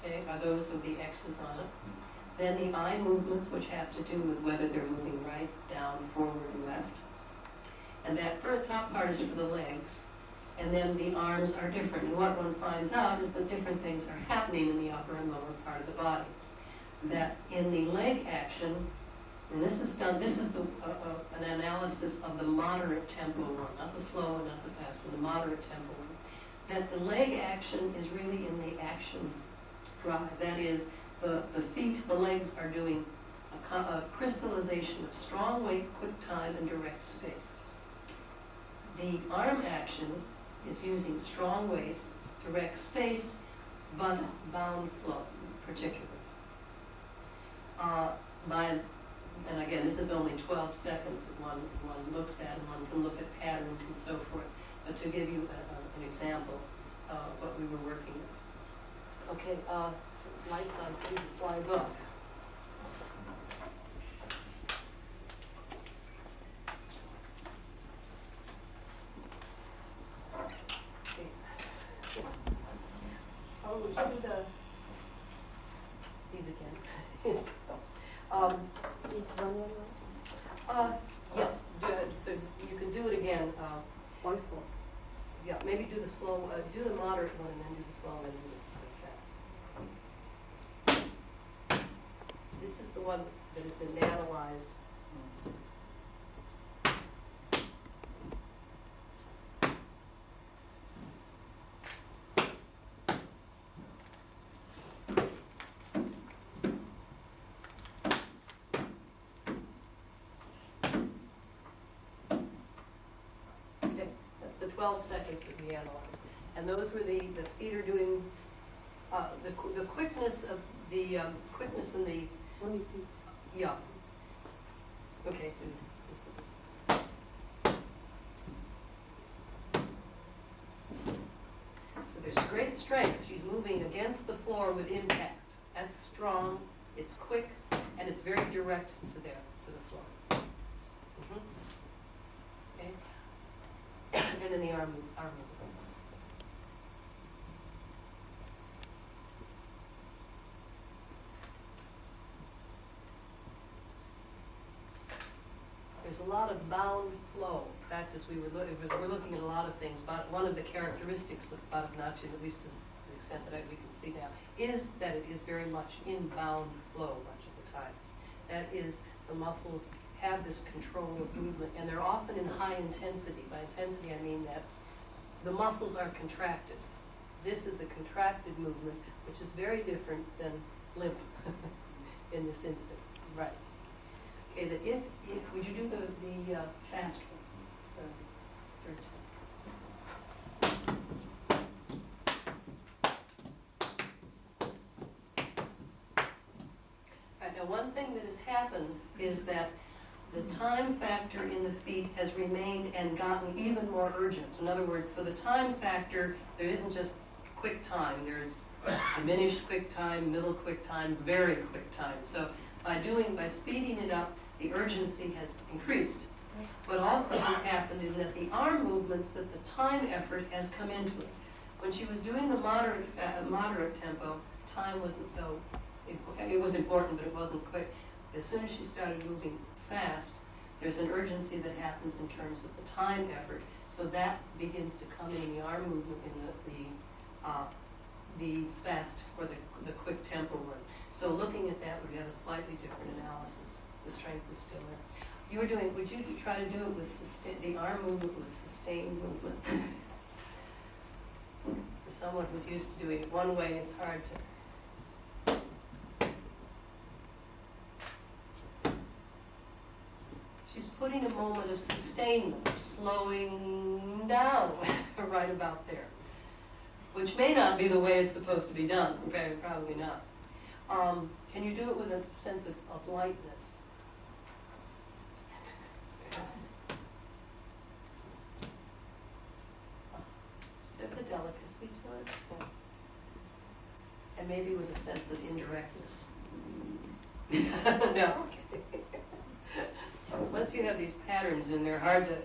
Okay, are those with the X's on it. Then the eye movements, which have to do with whether they're moving right, down, forward, and left. And that first top part is for the legs. And then the arms are different. And what one finds out is that different things are happening in the upper and lower part of the body. That in the leg action, and this is an analysis of the moderate tempo one, not the slow one, not the fast one, the moderate tempo one. That the leg action is really in the action drive. That is, the feet, the legs are doing a crystallization of strong weight, quick time, and direct space. The arm action is using strong weight, direct space, but bound flow, particularly. And again, this is only 12 seconds that one looks at, and one can look at patterns and so forth. But to give you an example of what we were working with. Okay, lights on, please, slides off. Oh, would you do These again. each one? Yeah, so you can do it again. 1-4. Yeah, maybe do the slow, do the moderate one and then do the slow and do the fast. This is the one that has been analyzed. The 12 seconds that we analyzed. And those were the feet are doing the quickness of the quickness in the yeah. Okay. So there's great strength. She's moving against the floor with impact. That's strong. It's quick, and it's very direct to the floor. Okay. And then the arm movement. a lot of bound flow. In fact, as we're looking at a lot of things, but one of the characteristics of Bharatanatyam, at least to the extent that we can see now, is that it is very much in bound flow much of the time. That is, the muscles have this control of movement, and they're often in high intensity. By intensity, I mean that the muscles are contracted. This is a contracted movement, which is very different than limp in this instance. Right. Okay, would you do the fast one? Third time. Right, now, one thing that has happened is that the time factor in the feet has remained and gotten even more urgent. In other words, so the time factor, there isn't just quick time. There's diminished quick time, middle quick time, very quick time. So by speeding it up, the urgency has increased. What also has happened is that the arm movements, that the time effort has come into it. When she was doing the moderate tempo, time wasn't so important. It was important, but it wasn't quick. As soon as she started moving fast, there's an urgency that happens in terms of the time effort. So that begins to come in the arm movement in the fast or the quick tempo one. So looking at that, we have a slightly different analysis. The strength is still there. Would you try to do it with the arm movement with sustained movement? For someone who's used to doing it one way, it's hard to. She's putting a moment of sustainment, slowing down right about there, which may not be the way it's supposed to be done. Okay, probably not. Can you do it with a sense of lightness? There's a delicacy to it. Yeah. And maybe with a sense of indirectness. No. Okay. Once you have these patterns in, they're hard to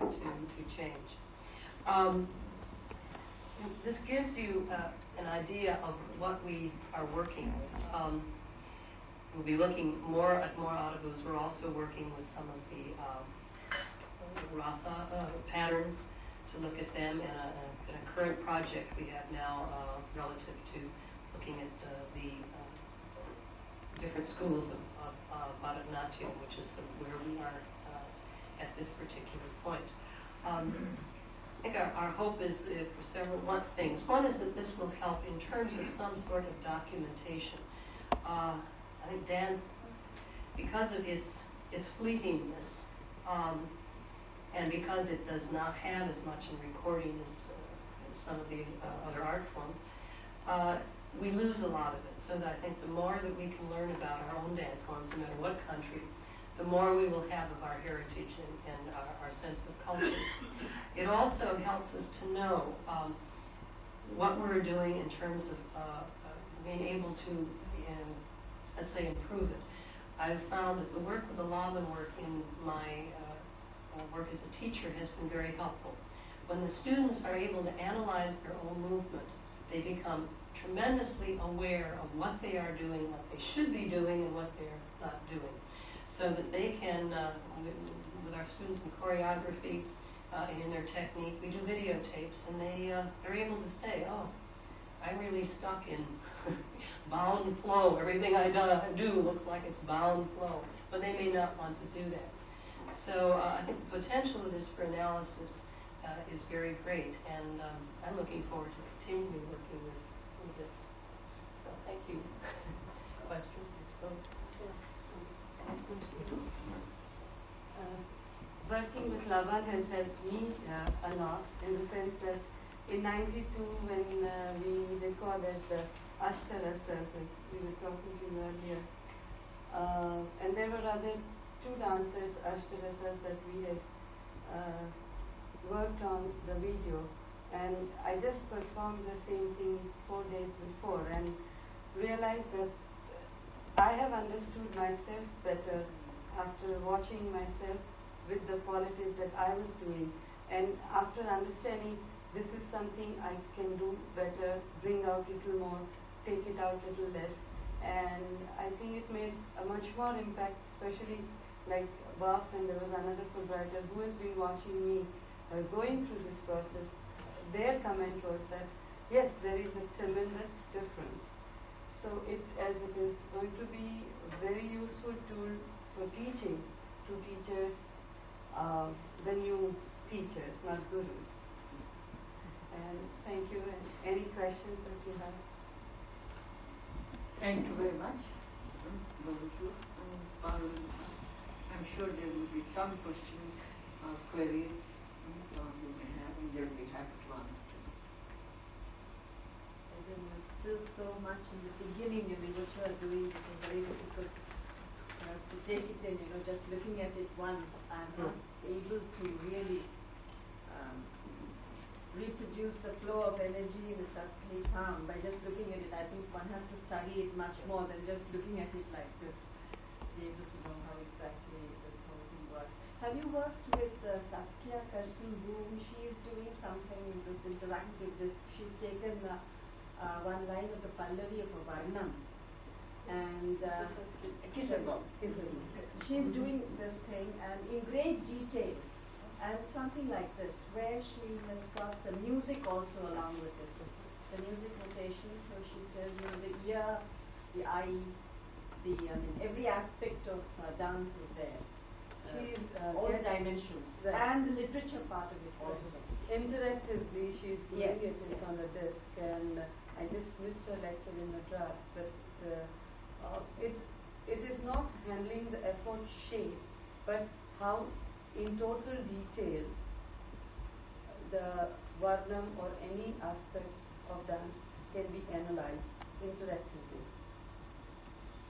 change. This gives you an idea of what we are working with. We'll be looking more at audibles. We're also working with some of the rasa patterns to look at them in a current project we have now relative to looking at the different schools of Bharatanatyam, which is where we are at this particular point. I think our hope is for several things. One is that this will help in terms of some sort of documentation. I think dance, because of its fleetingness, and because it does not have as much in recording as some of the other art forms, we lose a lot of it. So that I think the more that we can learn about our own dance forms, no matter what country, the more we will have of our heritage and our sense of culture. It also helps us to know what we're doing in terms of being able to, let's say, improve it. I've found that the work with the Laban work in my work as a teacher has been very helpful. When the students are able to analyze their own movement, they become tremendously aware of what they are doing, what they should be doing, and what they're not doing. So that they can, with our students in choreography and in their technique, we do videotapes, and they're able to say, oh, I'm really stuck in bound flow. Everything I do looks like it's bound flow, but they may not want to do that. So I think the potential of this for analysis is very great, and I'm looking forward to continuing working with this. So thank you. Questions? Working with Laban has helped me a lot, in the sense that in '92, when we recorded the Ashtarasas, as we were talking to you earlier, and there were other two dancers, Ashtarasas, that we had worked on the video, and I just performed the same thing 4 days before and realized that I have understood myself better after watching myself with the qualities that I was doing, and after understanding this is something I can do better, bring out a little more, take it out a little less, and I think it made a much more impact, especially like Buff, and there was another Fulbrighter who has been watching me going through this process. Their comment was that, yes, there is a tremendous difference. So as it is going to be a very useful tool for teaching to teachers, the new teachers, not gurus. And thank you. And any questions that you have? Thank you very much, both of you. I'm sure there will be some questions or queries you may have, and they'll be happy to answer. I think there's still so much in the beginning, what you are doing is very difficult for us to take it in, just looking at it once. I'm not able to really reproduce the flow of energy in a subtly calm by just looking at it. I think one has to study it much more than just looking at it like this, be able to know how exactly this whole thing works. Have you worked with Saskia Karsan-Boom? She is doing something in this interactive disc. She's taken one line of the Pallavi of a Varnam and Kisargam. She's doing this thing and in great detail. And something like this, where she has got the music also along with it, the music notation. So she says, the ear, the eye, every aspect of dance is there. All the dimensions, right. And the literature part of it also. Interactively, she's doing Yes. it's on the disc, and I just missed her lecture in Madras, but it is not handling the effort shape, but how in total detail the Varnam or any aspect of dance can be analyzed interactively.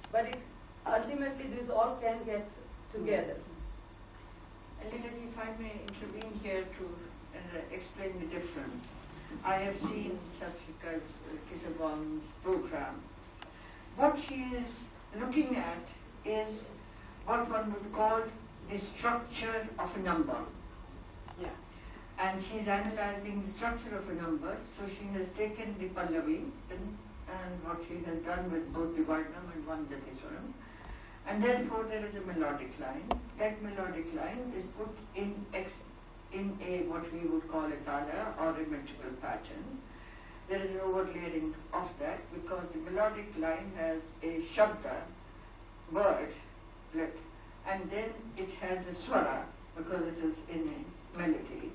But ultimately this all can get together. And Lily, if I may intervene here to explain the difference. I have seen Saskia Kisargam's program. What she is looking at is what one would call the structure of a number. Yeah. And she's analyzing the structure of a number, so she has taken the Pallavi and what she has done with both the Varnam and one Jatiswaram. And therefore there is a melodic line. That melodic line is put in a what we would call a tala or a metrical pattern. There is an overlaying of that because the melodic line has a shabda, word, and then it has a swara because it is in a melody.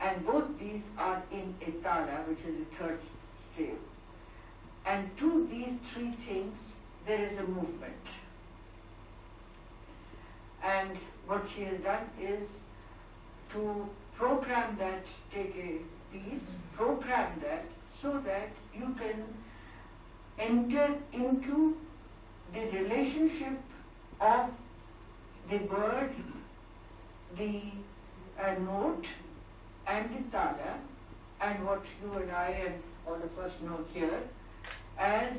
And both these are in a tala, which is a third scale. And to these three things, there is a movement. And what she has done is to program that, take a piece, program that so that you can enter into the relationship of the word, the note, and the tala, and what you and I and all of us know here as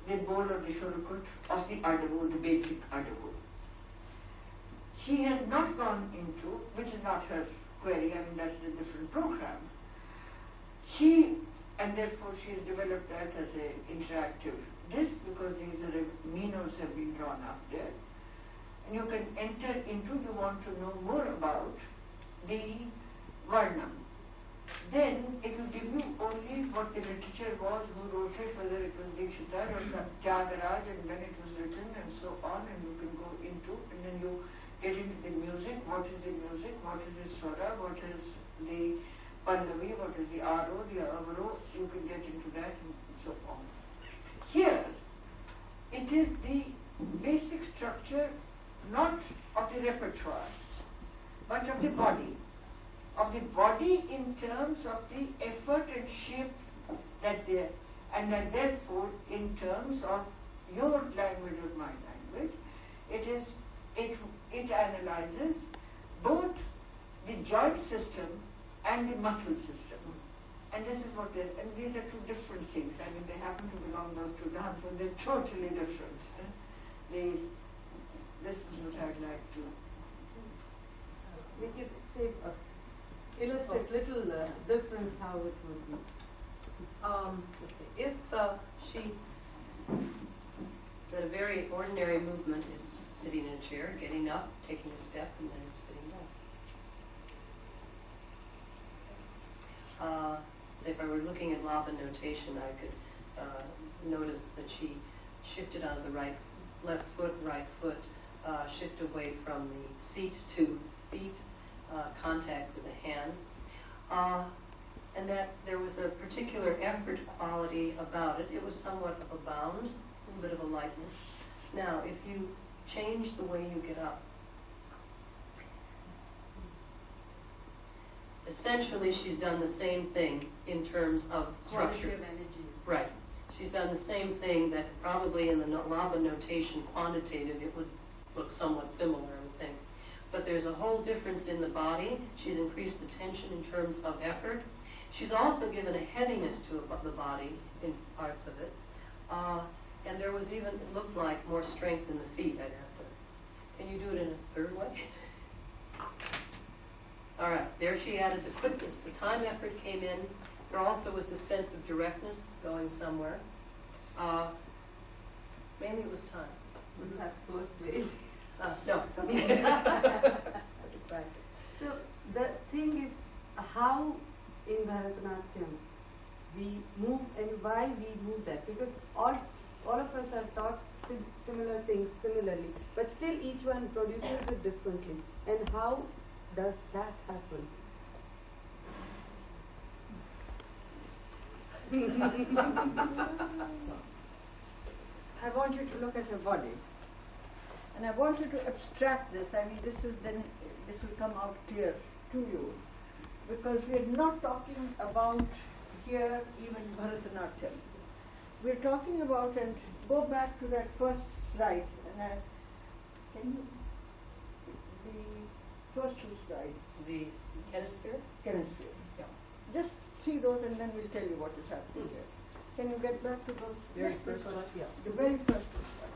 the bol or the shorukut of the adavu, the basic adavu. She has not gone into, which is not her query, I mean that's a different program. And therefore she has developed that as an interactive disc because these are menos have been drawn up there. And you can enter into, you want to know more about the Varnam. Then it will give you only what the literature was, who wrote it, whether it was Dikshita or Tyagaraja, and when it was written and so on, and you can go into, and then you get into the music, what is the music, what is the swara, what is the Pallavi, what is the aro, the avaro, you can get into that and so on. Here, it is the basic structure not of the repertoire, but of the body. Of the body in terms of the effort and shape that there, and then therefore in terms of your language or my language, it analyzes both the joint system and the muscle system. And this is what these are two different things. I mean, they happen to belong both to dance, but they're totally different. This is what I'd like to. We could say, illustrate little difference how it would be. Let's see. If that a very ordinary movement is sitting in a chair, getting up, taking a step, and then sitting down. If I were looking at Laban notation, I could notice that she shifted on the left foot, shift away from the seat to feet, contact with the hand, and that there was a particular effort quality about it. It was somewhat of a bound, a little bit of a lightness. Now, if you change the way you get up, essentially she's done the same thing in terms of structure. Right. She's done the same thing that probably in the Laban notation quantitative it would look somewhat similar, I would think. But there's a whole difference in the body. She's increased the tension in terms of effort. She's also given a heaviness to the body in parts of it. And there was even, it looked like, more strength in the feet, I'd have to. Can you do it in a third way? All right, there she added the quickness. The time effort came in. There also was the sense of directness going somewhere. Mainly it was time. That's both ways. No. So the thing is how in Bharatanatyam we move and why we move that, because all of us are taught similar things similarly, but still each one produces it differently. And how does that happen? I want you to look at your body, and I want you to abstract this. I mean, this will come out clear to you, because we are not talking about here even Bharatanatyam. We are talking about, and go back to that first slide, and can you, the first two slides. The hemisphere? Chemistry. Yeah. Just see those, and then we'll tell you what is happening here. Can you get back to those? Very first one? Yeah. The very first two slides.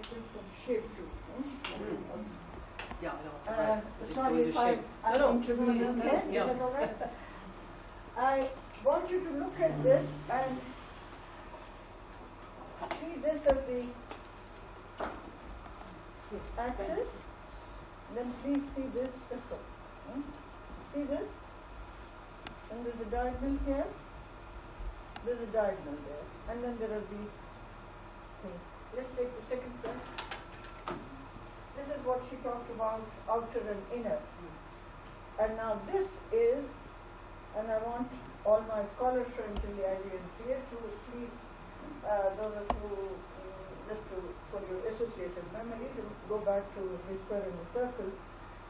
From shape to. Yeah, I know. Sorry if I'm introducing it. Yeah. Is that all right? I want you to look at this and see this as the axis. Then please see this also. See this? And there's a diagonal here. There's a diagonal there. And then there are these things. Let's take the second step. This is what she talked about, outer and inner. And now this is, and I want all my scholar friends in the IGNCA to please, those of you, just for your associative memory, to go back to the square and the circle,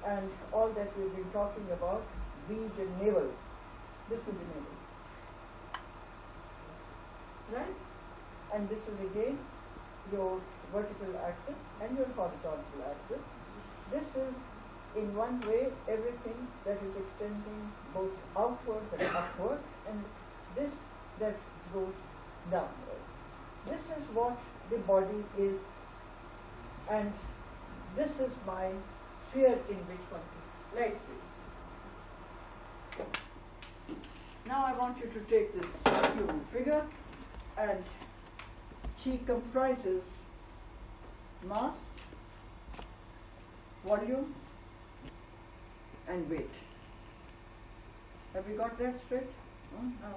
and all that we've been talking about, beach and navel. This is the navel. Right? And this is again your vertical axis and your horizontal axis. This is in one way everything that is extending both outward and upward, and this that goes downward. This is what the body is, and this is my sphere in which one is. Light please. Now I want you to take this human figure, and she comprises mass, volume, and weight. Have we got that straight? Now,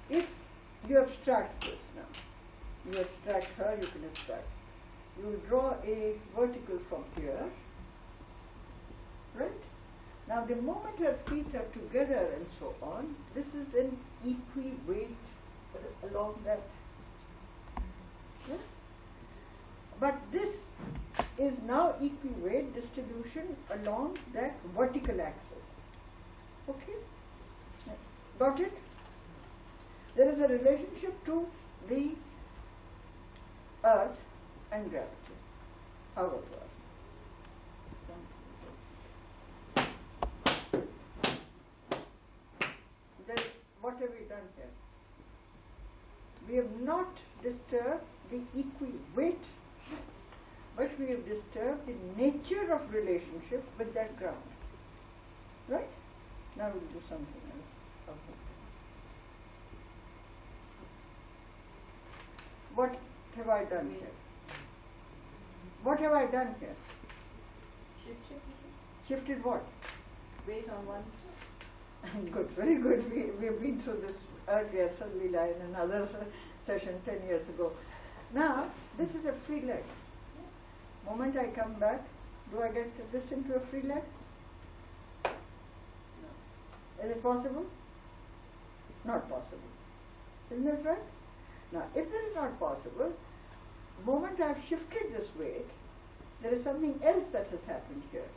if you abstract this now, you abstract her, you can abstract. You will draw a vertical from here, right? Now the moment her feet are together and so on, this is an equi-weight along that. Yeah? But this is now equi-weight distribution along that vertical axis. Okay? Got it? There is a relationship to the earth and gravity. However, done here? We have not disturbed the weight, but we have disturbed the nature of relationship with that ground. Right? Now we'll do something else. What have I done here? What have I done here? Shifted what? Weight on one. Good, very good. We have been through this earlier, Salila, in another session 10 years ago. Now, this is a free leg. Moment I come back, do I get this into a free leg? No. Is it possible? Not possible. Isn't that right? Now, if this is not possible, the moment I have shifted this weight, there is something else that has happened here.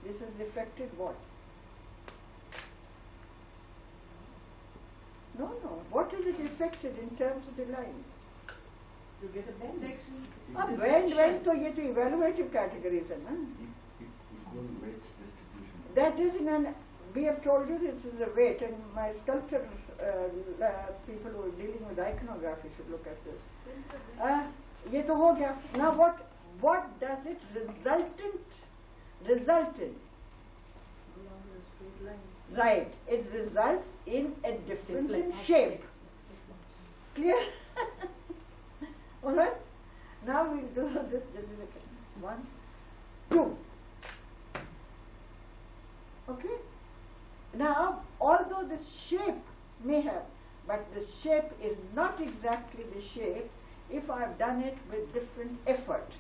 This has affected what? No. What has it affected in terms of the lines? You get a bend. Bend तो ये तो evaluative categories है ना? Equal weight distribution. That is in an. We have told you this is a weight, and my sculpture people who are dealing with iconography should look at this. ये तो हो गया. Now what does it result in? Along a straight line. Right. It results in a difference in shape. Clear? All right. Now we'll do this. One, two. Okay. Now, although this shape may have, but the shape is not exactly the shape if I have done it with different effort.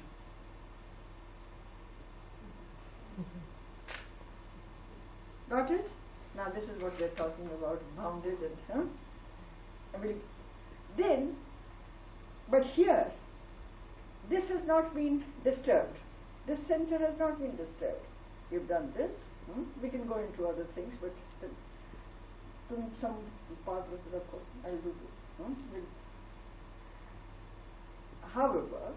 Got it? Now this is what we are talking about, bounded and then, but here, this has not been disturbed. This center has not been disturbed. We've done this. We can go into other things, but some part of the course I'll do this. However,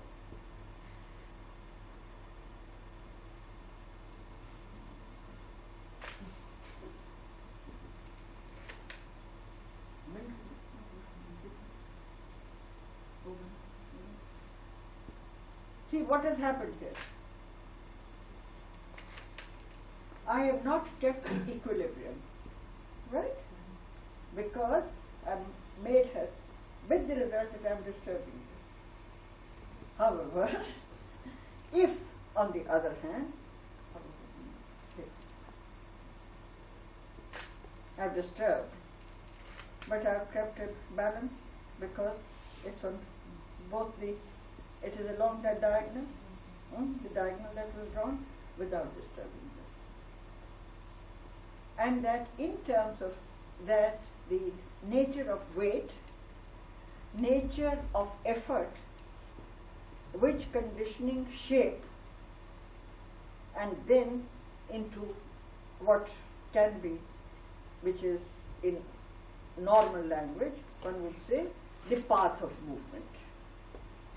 see what has happened here. I have not kept equilibrium, right? Because I've made her, with the result that I'm disturbing this. However, if on the other hand, I've disturbed, but I've kept it balanced because it's on both the, it is along that diagonal, the diagonal that was drawn without disturbing this. And that in terms of that, the nature of weight, nature of effort, which conditioning shape, and then into what can be, which is in normal language, one would say, the path of movement.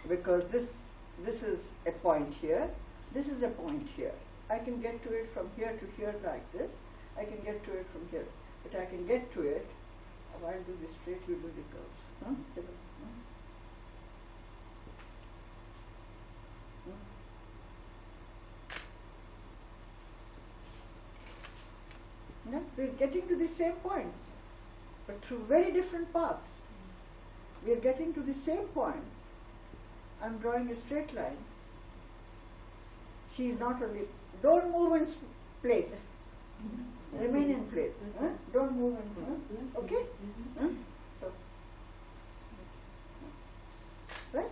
Because this is a point here, this is a point here. I can get to it from here to here like this. I can get to it from here. But I can get to it, I'll do this straight, you do the curves. No, we're getting to the same points, but through very different paths. We're getting to the same points. I'm drawing a straight line. She is not only, don't move in place. Remain in place. Don't move in place. Okay? So, right?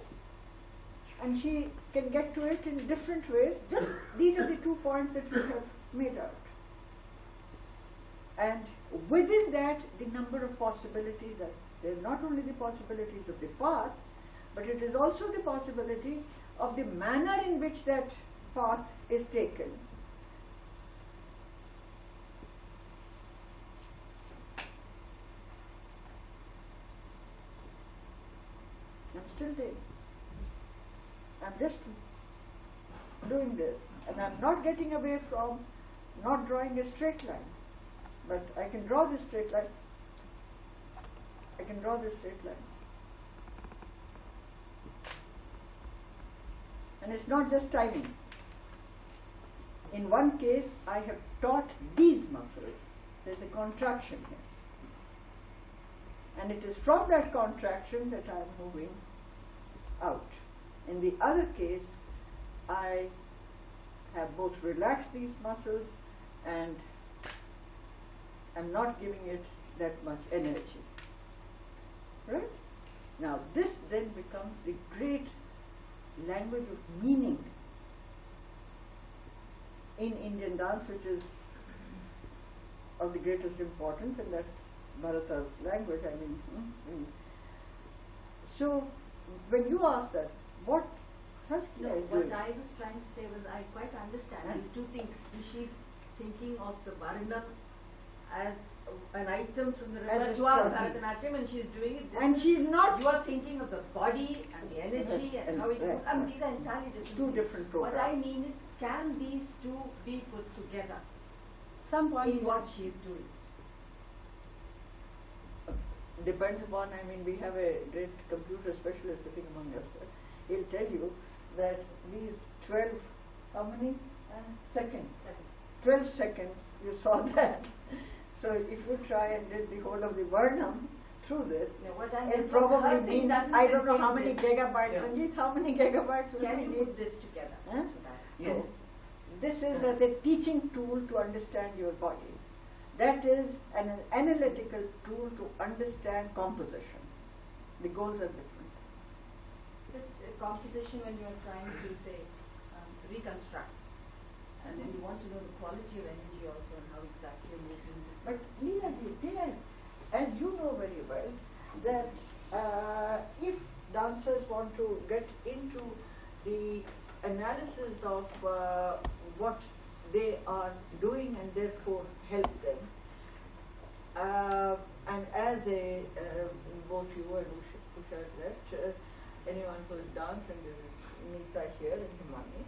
And she can get to it in different ways. Just these are the 2 points that we have made out. And within that, the number of possibilities that there's not only the possibilities of the path, but it is also the possibility of the manner in which that path is taken. I'm still there. I'm just doing this, and I'm not getting away from not drawing a straight line. But I can draw this straight line. I can draw this straight line. And it's not just timing. In one case, I have taught these muscles. There's a contraction here. And it is from that contraction that I am moving out. In the other case, I have both relaxed these muscles and am not giving it that much energy. Right? Now this then becomes the great language of meaning in Indian dance, which is of the greatest importance, and that's Bharata's language. I mean, so when you ask that, what No, what I was trying to say was I quite understand. I used to think she's thinking of the Varnam as an item from the repertoire of Bharatanatyam, and she's doing it. And she's not. You are thinking of the body and the energy and how it moves. I mean, these are entirely different. Two different programs. What I mean is, can these two be put together? Some point in what she is doing. Depends upon. I mean, we have a great computer specialist sitting among us. He'll tell you that these 12, how many seconds? 12 seconds, you saw that. So if you try and did the whole of the Varnam through this, it probably means, I don't know how many gigabytes, Ranjit, how many gigabytes will Can we you need? put this together? Huh? That's what I So, this is as a teaching tool to understand your body. That is an analytical tool to understand composition. The goals are different. It's composition when you are trying to say reconstruct, and then you want to know the quality of energy also and how exactly you're moving. But Leela, as you know very well, that if dancers want to get into the analysis of what they are doing and therefore help them, and as a both you and Usha left, anyone who has danced, and there is Nita here and Himani,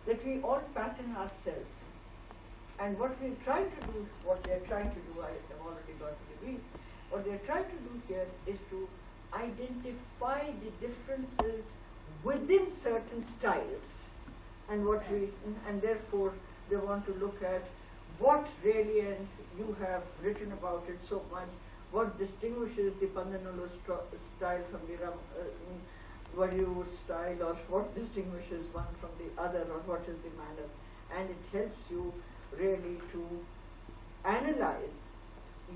that we all pattern ourselves. And what we try to do, what they are trying to do, I have already got to the brief, what they are trying to do here is to identify the differences within certain styles, and and therefore they want to look at what really, and you have written about it so much, what distinguishes the Pandanulu style from the Bollywood style, or what distinguishes one from the other, or what is the manner, and it helps you really to analyze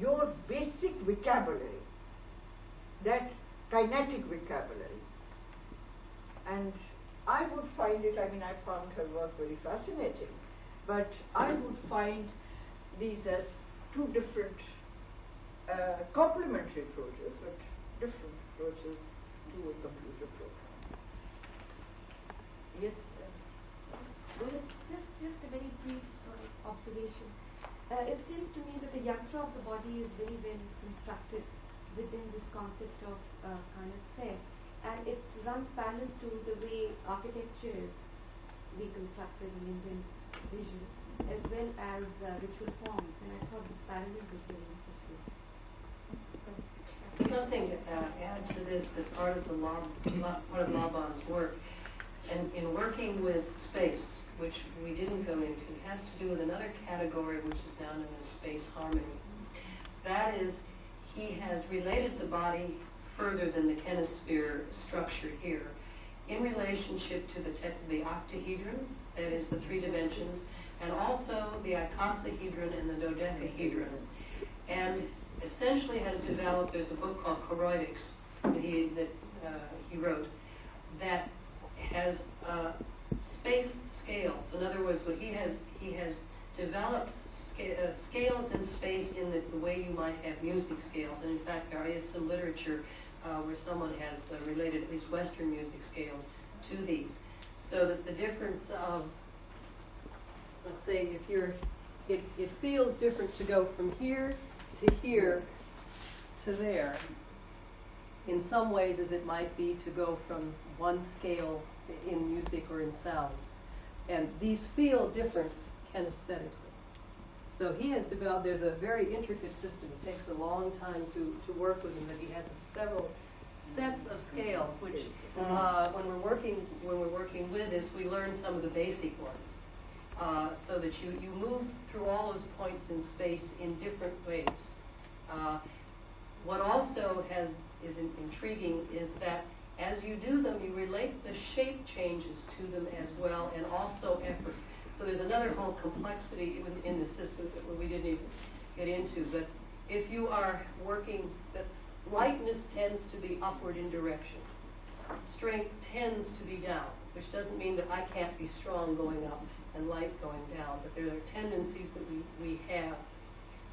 your basic vocabulary, that kinetic vocabulary. And I would find it, I mean, I found her work very fascinating, but I would find these as two different complementary approaches, but different approaches to a computer program. Yes? Just a very brief sort of observation. It seems to me that the yantra of the body is very well constructed within this concept of kind of sphere, and it runs parallel to the way architecture is reconstructed in Indian vision, as well as ritual forms, and I thought this parallel was very interesting. Something to add to this, that part of Laban's work, and in working with space, which we didn't go into, has to do with another category which is now known as space harmony. That is, he has related the body further than the kinesphere structure here, in relationship to the octahedron, that is the 3 dimensions, and also the icosahedron and the dodecahedron. And essentially has developed, there's a book called Choroidics that he wrote, that has space scales. In other words, what he has developed scales in space in the way you might have music scales. And in fact, there is some literature where someone has related at least Western music scales to these. So that the difference of, let's say, it feels different to go from here to here to there in some ways as it might be to go from one scale in music or in sound. And these feel different kinesthetically. So he has developed, there's a very intricate system. It takes a long time to work with him, but he has several sets of scales, which when we're working with this, we learn some of the basic ones, so that you move through all those points in space in different ways. What also is intriguing is that as you do them, you relate the shape changes to them as well, and also effort. So there's another whole complexity in the system that we didn't even get into. But if you are working, that lightness tends to be upward in direction. Strength tends to be down, which doesn't mean that I can't be strong going up and light going down, but there are tendencies that we have.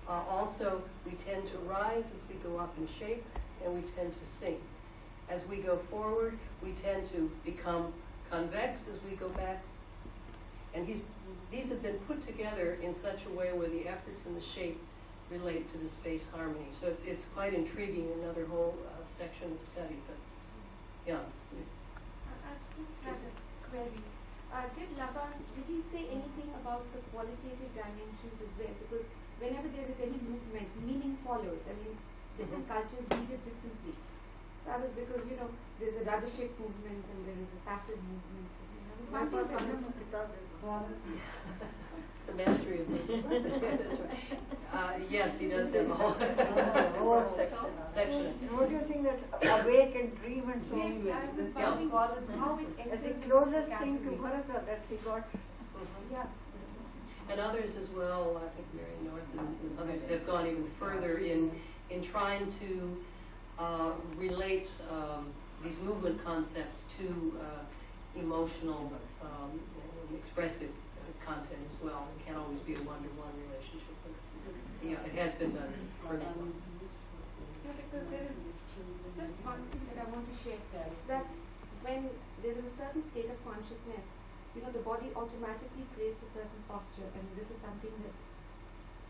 Also, we tend to rise as we go up in shape, and we tend to sink. As we go forward, we tend to become convex as we go back. And these have been put together in such a way where the efforts and the shape relate to the space harmony. So it's quite intriguing, another whole section of study. But yeah. I just had a query. Did he say anything about the qualitative dimensions as well? Because whenever there is any movement, meaning follows. I mean, different cultures read it differently. That was because, there's a rudder-shaped movement and there is a passive movement. The mastery of movement. That's right. Yes, he does have a whole section. What do you think that awake and dream and so on? Yes, I was wondering how it As the enters closest the thing to category. Bharata that he got. Yeah. And others as well, I think Mary North and others have gone even further in trying to relate these movement concepts to emotional and expressive content as well. It can't always be a one-to-one relationship. But, yeah, it has been done further. Yeah, because there is just one thing that I want to share, that when there is a certain state of consciousness, the body automatically creates a certain posture, and this is something that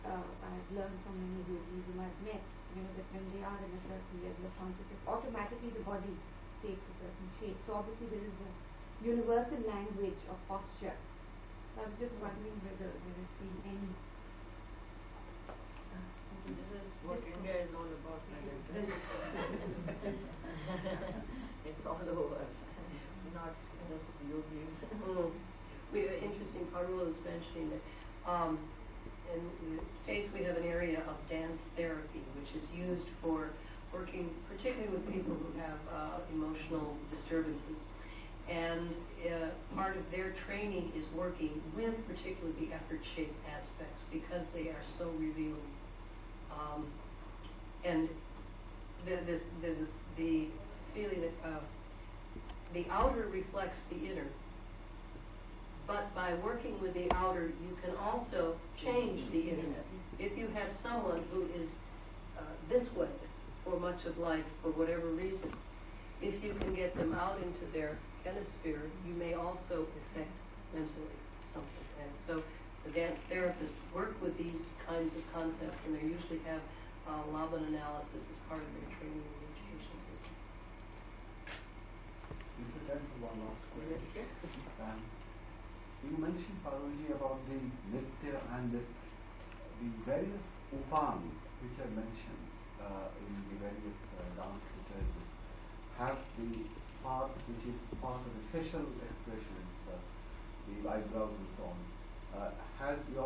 I've learned from many yogis whom I've met, that when they are in a certain level of consciousness, automatically the body takes a certain shape. So obviously there is a universal language of posture. So I was just wondering whether there has been any. This is what India is all about. It's all over. Not just the yogis. Interesting, Parul is mentioning that in the States we have an area of dance therapy, which is used for working particularly with people who have emotional disturbances. And part of their training is working with particularly the effort-shaped aspects because they are so revealing. And there's the feeling that the outer reflects the inner. But by working with the outer, you can also change the inner. If you have someone who is this way for much of life, for whatever reason, if you can get them out into their hemisphere, you may also affect mentally something. And so the dance therapists work with these kinds of concepts, and they usually have Laban analysis as part of their training and education system. Is the time for one last question? You mentioned, Parulji, about the nitya and the various upams which are mentioned in the various dance literatures have the parts which is part of the facial expressions, the eyebrows and so on. Has the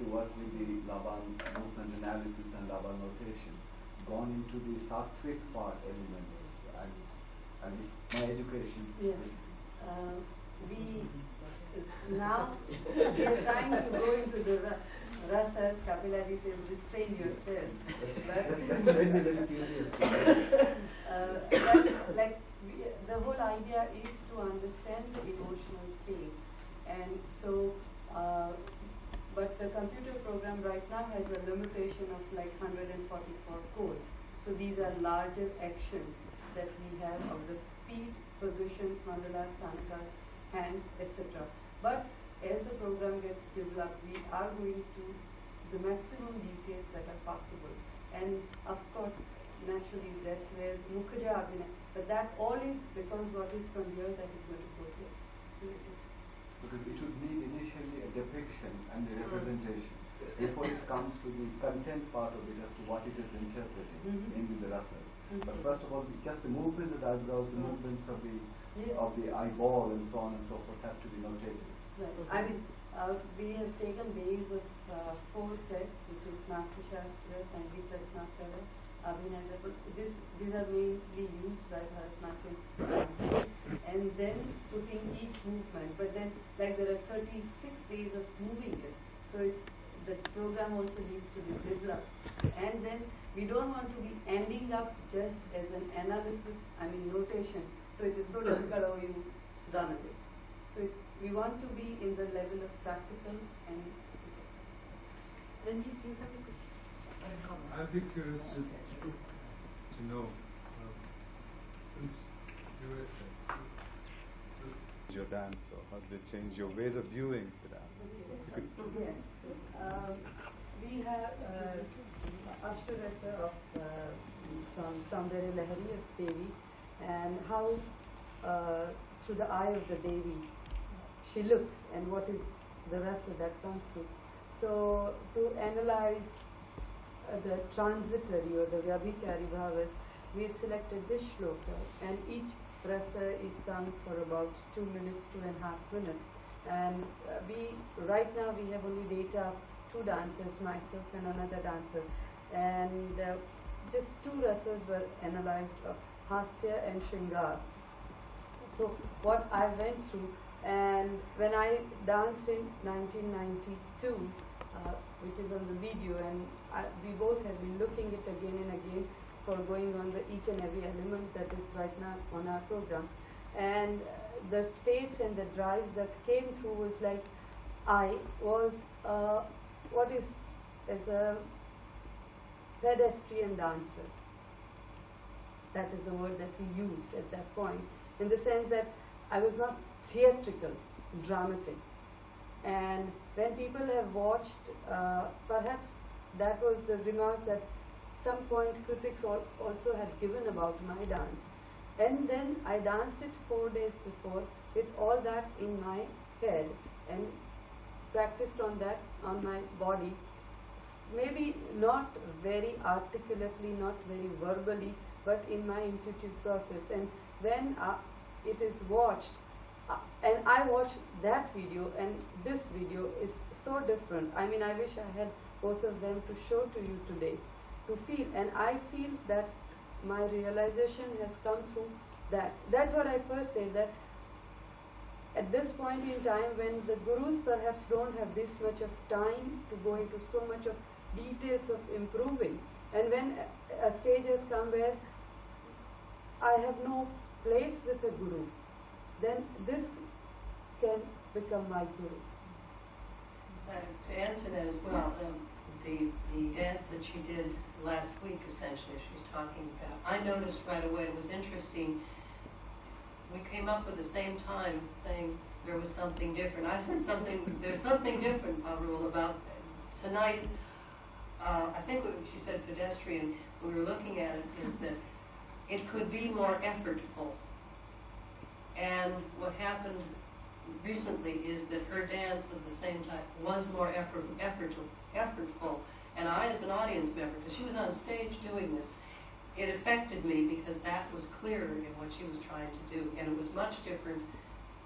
work with the Laban Movement Analysis and Laban Notation gone into the sattvic part elements and my education? Yes. We are trying to go into the rasas. Kapila Ji says, restrain yourself. That's very, very curious. The whole idea is to understand the emotional state, and so but the computer program right now has a limitation of like 144 codes. So these are larger actions that we have of the feet, positions, mandalas, tanakas, hands, etc. But as the program gets developed, we are going to the maximum details that are possible. And of course, naturally, that's where Mukhaja Abhinay. But that all is because what is from here, that is going to go here. So it is. Because it would need initially a depiction and a representation. before it comes to the content part of it as to what it is interpreting in the rasas. But first of all, just the movement of the eyebrows, the movements of the eyeball and so on and so forth have to be notated. Right. I mean, we have taken base of 4 texts, which is Natya Shastra, Sangeeta Ratnakara, Abhinaya. These are mainly used by Bharatanatyam dancers, and then putting each movement. But then, like there are 36 days of moving it, so the program also needs to be developed. And then we don't want to be ending up just as an analysis, notation. So it is so difficult how you run away. So we want to be in the level of practical and critical. Ranjit, do you have a question? I'd be curious to know, since you were your dance, or how did it change your ways of viewing the dance? Yes. We have Ashtarasa from Saundara Lahari of Devi, and how through the eye of the Devi she looks, and what is the rasa that comes through. So to analyze the transitory or the Vyabhichari bhavas, we had selected this shloka, and each rasa is sung for about 2 minutes, 2.5 minutes. And right now we have only data of 2 dancers, myself and another dancer, and just 2 rasas were analyzed of Hasya and Shringar. So what I went through, and when I danced in 1992, which is on the video, and we both have been looking it again and again for going on each and every element that is right now on our program. And the states and the drives that came through was like, I was as a pedestrian dancer. That is the word that we used at that point, in the sense that I was not theatrical, dramatic. And when people have watched, perhaps that was the remark that some point critics also had given about my dance. And then I danced it 4 days before with all that in my head and practiced on that on my body. Maybe not very articulately, not very verbally, but in my intuitive process. And when it is watched, and I watched that video, and this video is so different. I mean, I wish I had both of them to show to you today, to feel. And I feel that my realization has come through that. That's what I first say, that at this point in time, when the gurus perhaps don't have this much of time to go into so much of details of improving, and when a stage has come where I have no place with a guru, then this can become my guru. To answer that as well, the dance that she did last week, essentially, she's talking about, I noticed right away, it was interesting, we came up with the same time saying there was something different. I said there's something different, Parul, about tonight. I think what she said, pedestrian, when we were looking at it, is that it could be more effortful. And what happened recently is that her dance of the same type was more effortful. And I, as an audience member, because she was on stage doing this, it affected me because that was clearer in what she was trying to do. And it was much different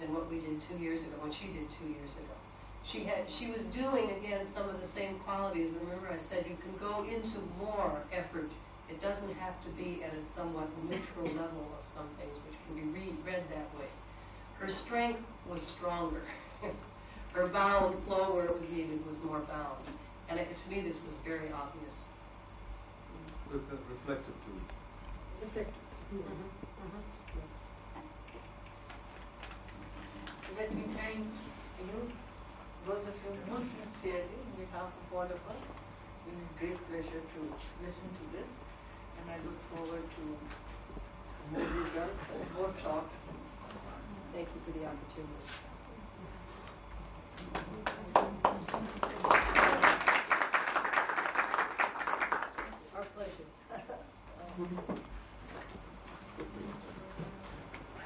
than what we did 2 years ago, what she did 2 years ago. She was doing, again, some of the same qualities. Remember I said you can go into more effort. It doesn't have to be at a somewhat neutral level of some things, which can be read that way. Her strength was stronger. Her bow and flow where it was needed was more bound. And to me this was very obvious. With a reflective too. Let me thank you, both of you, most sincerely, on behalf of all of us. It's been a great pleasure to listen to this, and I look forward to more results and more talks. Thank you for the opportunity. Our pleasure.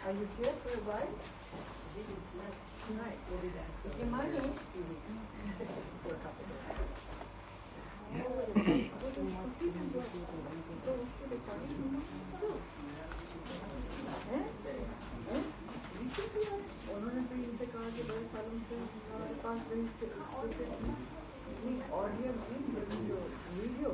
Are you you here for a while? Tonight. If you mind, for a couple of days. उन्होंने तो इनसे कहा कि बड़े सालों से हमारे पास audio video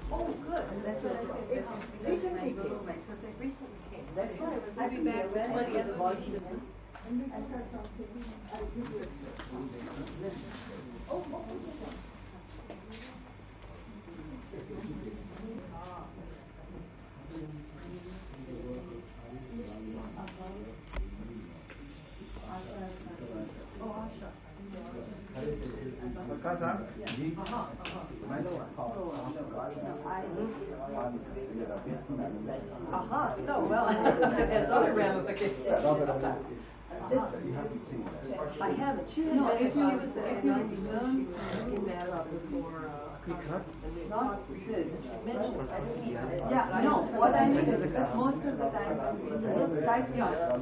Oh, good. That's what I said. Recently came. That's right. I'll be back with plenty of the volume. So well, it has other ramifications. I haven't. She no, if you learn that up before, not this. Mentions. Yeah, no. What I mean is that most of the time, it's typed up.